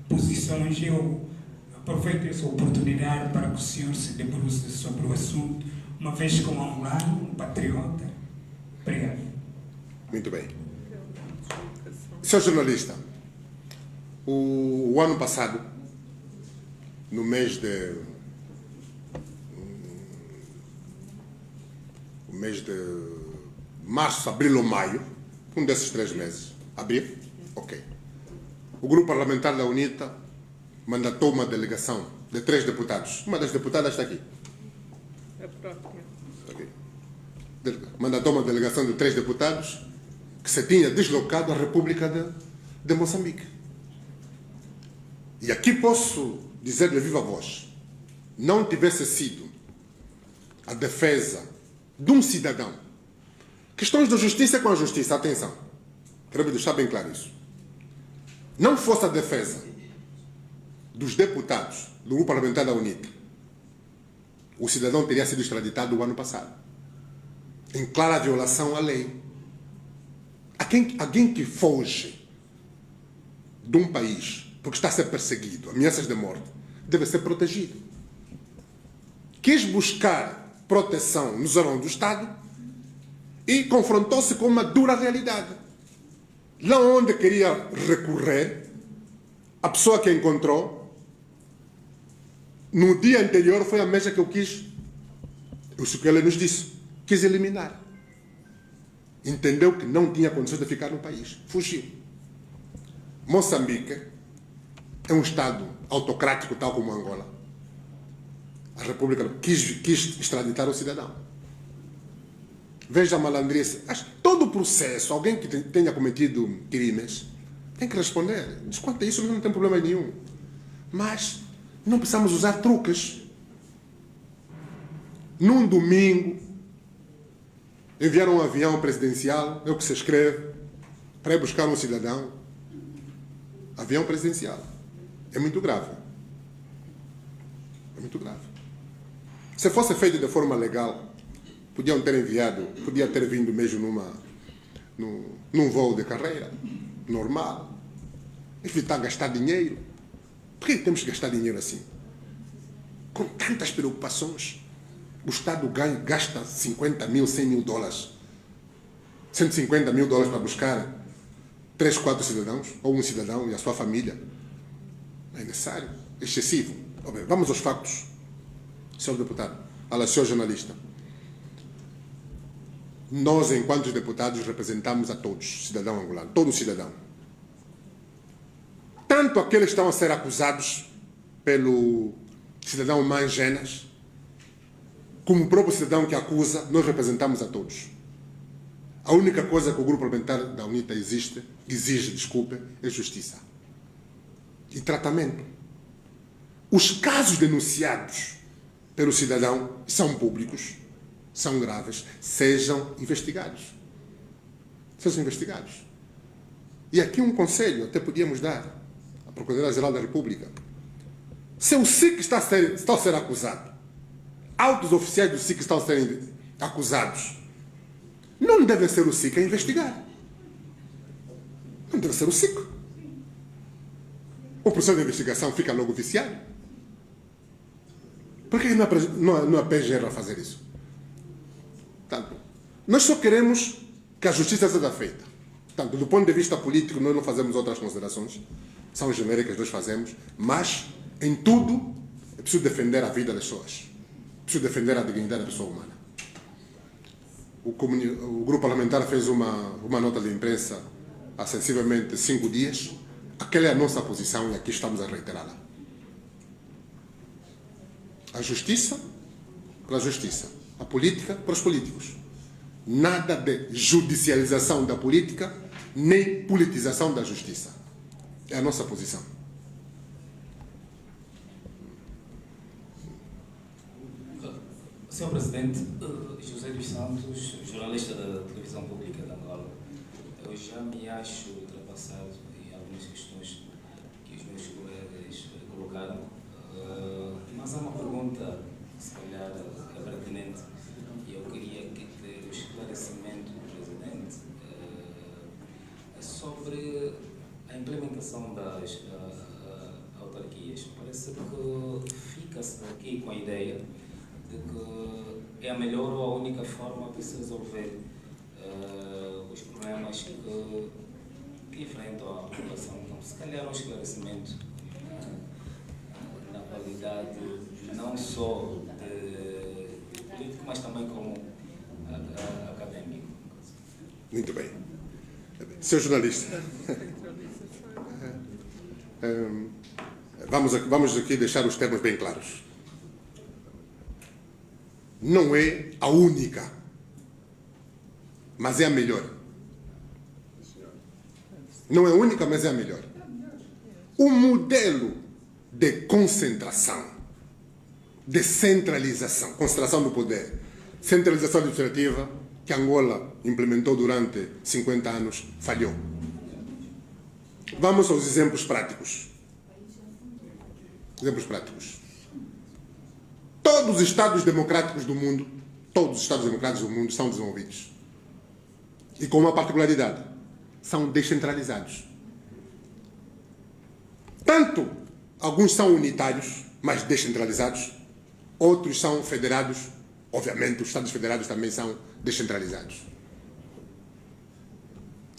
posições. Eu aproveito essa oportunidade para que o senhor se debruce sobre o assunto, uma vez que um angolano, um patriota. Obrigado. Muito bem. Senhor jornalista, o ano passado, no mês de março, abril ou maio, um desses 3 meses, abril, ok. O grupo parlamentar da UNITA mandatou uma delegação de 3 deputados. Uma das deputadas está aqui. A própria. Mandatou uma delegação de 3 deputados que se tinha deslocado à República de Moçambique. E aqui posso dizer de viva voz, não tivesse sido a defesa de um cidadão, questões de justiça com a justiça, atenção, quero deixar bem claro isso, não fosse a defesa dos deputados do grupo parlamentar da UNITA, o cidadão teria sido extraditado o ano passado, em clara violação à lei. Alguém que foge de um país porque está a ser perseguido, ameaças de morte, deve ser protegido. Quis buscar proteção nos órgãos do Estado e confrontou-se com uma dura realidade. Lá onde queria recorrer, a pessoa que encontrou, no dia anterior, foi a mesma que eu quis, isso que ele nos disse, quis eliminar. Entendeu que não tinha condições de ficar no país. Fugiu. Moçambique é um Estado autocrático, tal como Angola. A República quis extraditar o cidadão. Veja a malandrice. Todo o processo, alguém que tenha cometido crimes, tem que responder. Quanto a isso, não tem problema nenhum. Mas não precisamos usar truques. Num domingo, enviaram um avião presidencial, é o que se escreve, para ir buscar um cidadão. Avião presidencial. É muito grave. É muito grave. Se fosse feito de forma legal, podiam ter enviado, podia ter vindo mesmo num voo de carreira, normal. Evitar gastar dinheiro. Por que temos que gastar dinheiro assim? Com tantas preocupações. O Estado gasta 50 mil, 100 mil dólares, 150 mil dólares para buscar 3, 4 cidadãos, ou um cidadão e a sua família. Não é necessário, é excessivo. Bem, vamos aos factos, senhor deputado, senhor jornalista. Nós, enquanto deputados, representamos a todos, cidadão angolano, todo cidadão. Tanto aqueles que estão a ser acusados pelo cidadão Mangenas, como o próprio cidadão que acusa, nós representamos a todos. A única coisa que o grupo parlamentar da UNITA exige, é justiça e tratamento. Os casos denunciados pelo cidadão são públicos, são graves, sejam investigados. Sejam investigados. E aqui um conselho até podíamos dar à Procuradoria-Geral da República. Se o SIC está a ser acusado, altos oficiais do SIC estão a ser acusados, não deve ser o SIC a investigar. Não deve ser o SIC. O processo de investigação fica logo viciado. Por que não é PGR a fazer isso? Portanto, nós só queremos que a justiça seja feita. Portanto, do ponto de vista político, nós não fazemos outras considerações. São genéricas, nós fazemos. Mas, em tudo, é preciso defender a vida das pessoas. É preciso defender a dignidade da pessoa humana. O grupo parlamentar fez uma nota de imprensa há sensivelmente 5 dias. Aquela é a nossa posição e aqui estamos a reiterá-la. A justiça para a justiça. A política para os políticos. Nada de judicialização da política, nem politização da justiça. É a nossa posição. Senhor Presidente, José dos Santos, jornalista da televisão pública de Angola, eu já me acho ultrapassado em algumas questões que os meus colegas colocaram, mas há uma pergunta, se calhar, é pertinente, e eu queria aqui ter o esclarecimento do Presidente sobre a implementação das autarquias. Parece que fica-se aqui com a ideia de que é a melhor ou a única forma de se resolver os problemas que enfrentam a população. Então, se calhar um esclarecimento na qualidade não só de político, mas também como académico. Muito bem. Senhor jornalista, vamos aqui deixar os termos bem claros. Não é a única, mas é a melhor. Não é a única, mas é a melhor. O modelo de concentração, de centralização, concentração do poder, centralização administrativa, que Angola implementou durante 50 anos, falhou. Vamos aos exemplos práticos. Exemplos práticos. Todos os Estados democráticos do mundo, são desenvolvidos. E com uma particularidade, são descentralizados. Tanto alguns são unitários, mas descentralizados, outros são federados. Obviamente, os Estados federados também são descentralizados.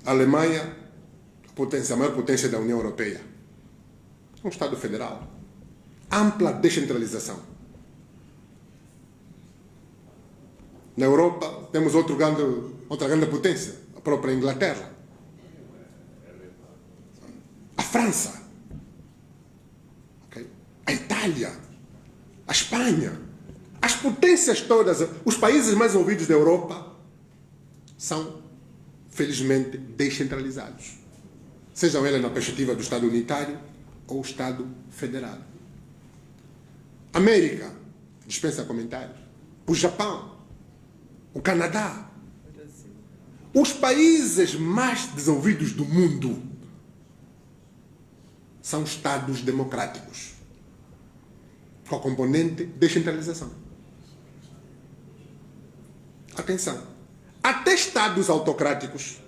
A Alemanha, a maior potência da União Europeia, é um Estado federal. Ampla descentralização. Na Europa, temos outra grande potência, a própria Inglaterra. A França. Okay? A Itália. A Espanha. As potências todas, os países mais ouvidos da Europa, são, felizmente, descentralizados. Sejam eles na perspectiva do Estado unitário ou Estado federado. América, dispensa comentários. O Japão. O Canadá. Os países mais desenvolvidos do mundo são Estados democráticos, com a componente descentralização. Atenção. Até Estados autocráticos,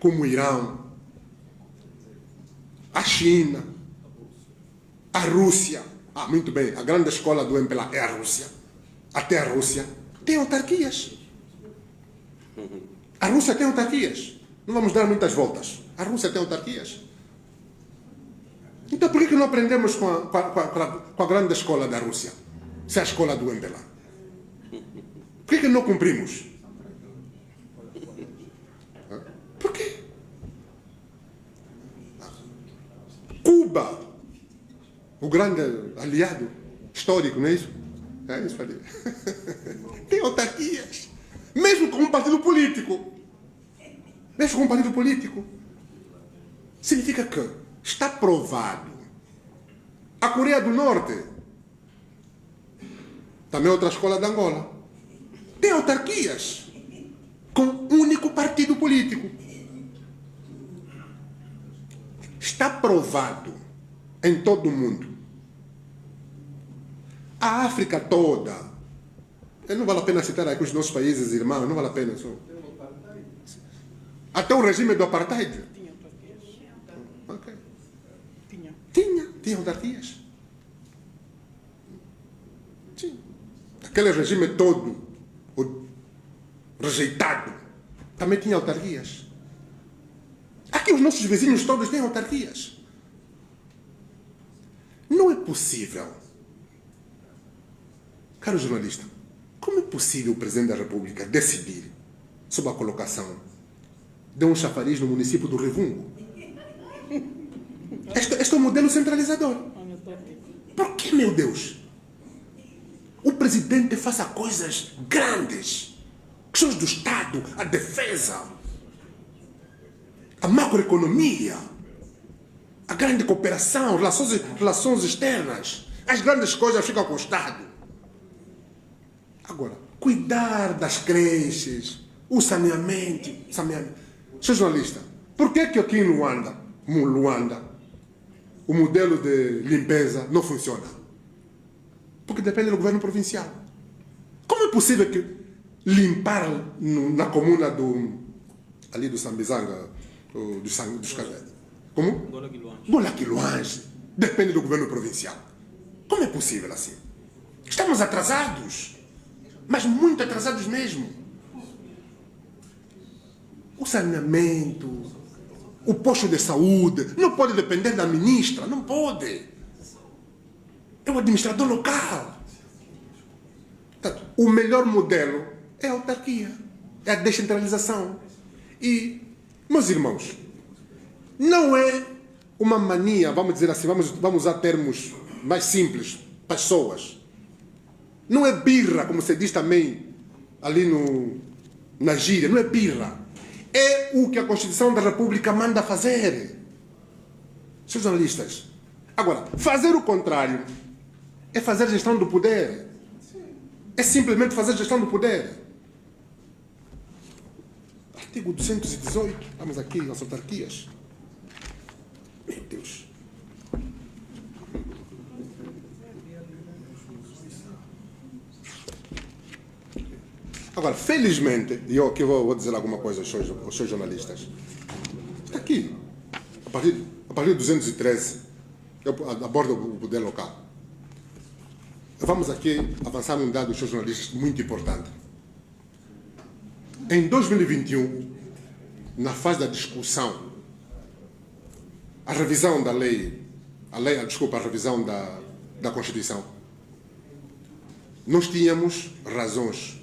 como o Irão, a China, a Rússia. Muito bem, a grande escola do MPLA é a Rússia. Até a Rússia tem autarquias. A Rússia tem autarquias. Não vamos dar muitas voltas. A Rússia tem autarquias. Então por que não aprendemos com a grande escola da Rússia? Se é a escola do MPLA. Por que não cumprimos? Por quê? Cuba, o grande aliado histórico, não é isso? É isso ali. Tem autarquias. Mesmo com um partido político. Mesmo com um partido político. Significa que está provado. A Coreia do Norte, também outra escola de Angola, tem autarquias com um único partido político. Está provado em todo o mundo. A África toda, não vale a pena citar aqui os nossos países irmãos, não vale a pena. Até o regime do apartheid. Okay. Tinha autarquias. Sim. Aquele regime todo, rejeitado, também tinha autarquias. Aqui os nossos vizinhos todos têm autarquias. Não é possível. Caro jornalista, como é possível o Presidente da República decidir sobre a colocação de um chafariz no município do Revungo? Este é um modelo centralizador. Por que, meu Deus? O Presidente faça coisas grandes, questões do Estado, a defesa, a macroeconomia, a grande cooperação, relações externas, as grandes coisas ficam com o Estado. Agora, cuidar das creches, o saneamento. Senhor jornalista, por que aqui em Luanda, o modelo de limpeza não funciona? Porque depende do governo provincial. Como é possível que limpar na comuna ali do Sambizanga, dos Cavedos? Como? Golaquiluange. Depende do governo provincial. Como é possível assim? Estamos atrasados. Mas muito atrasados mesmo. O saneamento, o posto de saúde, não pode depender da ministra, não pode. É o administrador local. Portanto, o melhor modelo é a autarquia, é a descentralização. E, meus irmãos, não é uma mania, vamos dizer assim, vamos usar termos mais simples, pessoas. Não é birra, como se diz também ali na gíria, não é birra. É o que a Constituição da República manda fazer. Senhores jornalistas. Agora, fazer o contrário é fazer gestão do poder. É simplesmente fazer gestão do poder. Artigo 218. Vamos aqui, as autarquias. Meu Deus. Agora, felizmente, e eu aqui vou dizer alguma coisa aos seus jornalistas. Está aqui. A partir de 213, eu abordo o poder local. Vamos aqui avançar num dado dos seus jornalistas muito importante. Em 2021, na fase da discussão, a revisão da lei, a revisão da Constituição, nós tínhamos razões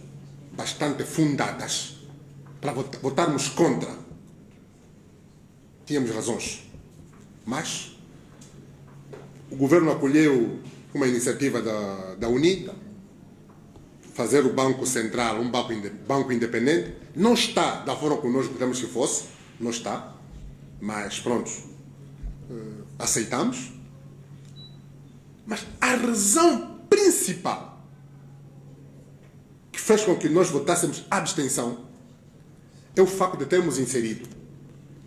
bastante fundadas para votarmos contra. Tínhamos razões. Mas o governo acolheu uma iniciativa da UNITA, fazer o Banco Central um banco independente. Não está da forma como nós queríamos que fosse, não está, mas pronto, aceitamos. Mas a razão principal que fez com que nós votássemos abstenção é o facto de termos inserido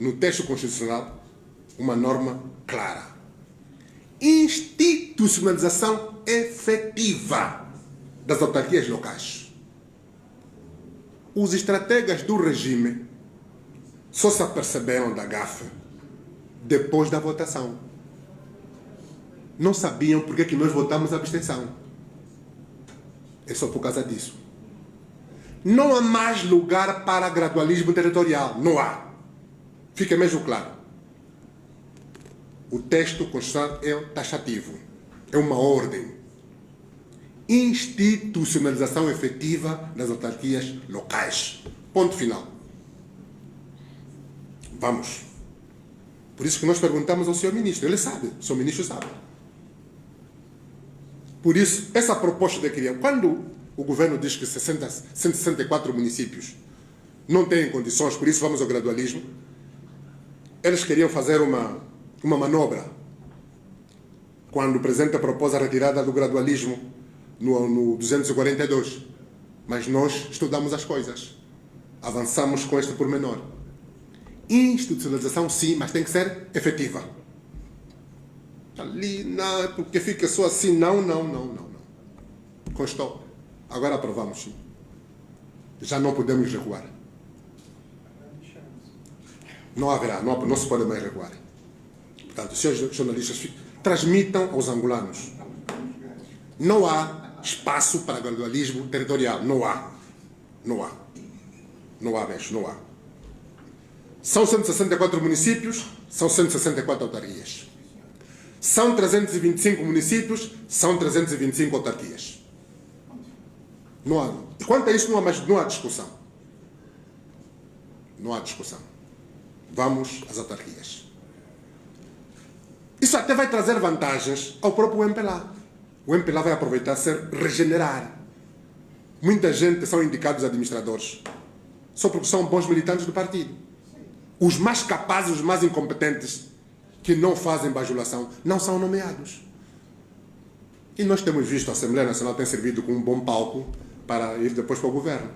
no texto constitucional uma norma clara. Institucionalização efetiva das autarquias locais. Os estrategas do regime só se aperceberam da gafe depois da votação. Não sabiam por que nós votamos abstenção. É só por causa disso. Não há mais lugar para gradualismo territorial. Não há. Fica mesmo claro. O texto constitucional é taxativo, é uma ordem. Institucionalização efetiva das autarquias locais. Ponto final. Vamos. Por isso que nós perguntamos ao senhor ministro. Ele sabe, o senhor ministro sabe. Por isso, essa proposta de criar, quando o governo diz que 164 municípios não têm condições, por isso vamos ao gradualismo, eles queriam fazer uma manobra. Quando o presidente propôs a retirada do gradualismo no 242. Mas nós estudamos as coisas. Avançamos com este pormenor. Institucionalização sim, mas tem que ser efetiva. Ali, não, porque fica só assim, não. Constou. Agora aprovamos, sim. Já não podemos recuar. Não haverá, não se pode mais recuar. Portanto, os senhores jornalistas transmitam aos angolanos. Não há espaço para gradualismo territorial. Não há mesmo, não há. São 164 municípios, são 164 autarquias. São 325 municípios, são 325 autarquias. Não há. Quanto a isso, não há discussão. Não há discussão. Vamos às autarquias. Isso até vai trazer vantagens ao próprio MPLA. O MPLA vai aproveitar regenerar. Muita gente são indicados administradores só porque são bons militantes do partido. Os mais capazes, os mais incompetentes, que não fazem bajulação, não são nomeados. E nós temos visto a Assembleia Nacional tem servido como um bom palco para ir depois para o governo.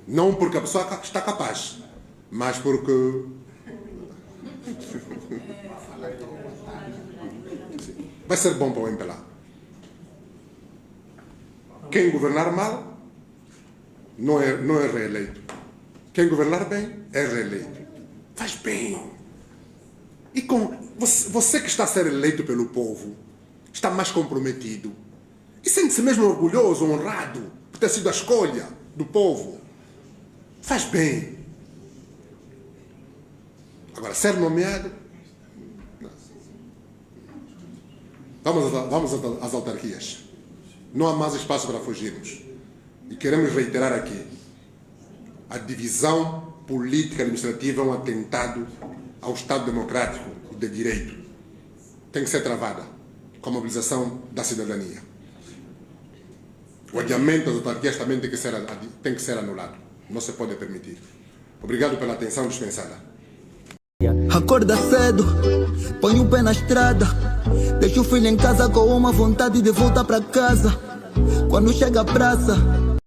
Não porque a pessoa está capaz, mas porque... vai ser bom para o MPLA. Quem governar mal não é reeleito. Quem governar bem é reeleito. Faz bem. E com você que está a ser eleito pelo povo, está mais comprometido. E sente-se mesmo orgulhoso, honrado, por ter sido a escolha do povo. Faz bem. Agora, ser nomeado... Vamos às autarquias. Não há mais espaço para fugirmos. E queremos reiterar aqui. A divisão política administrativa é um atentado ao Estado democrático e de direito. Tem que ser travada com a mobilização da cidadania. O adiamento das autarquias também tem que ser anulado. Não se pode permitir. Obrigado pela atenção dispensada. Acorda cedo, põe o pé na estrada, deixa o filho em casa com uma vontade de voltar para casa. Quando chega a praça,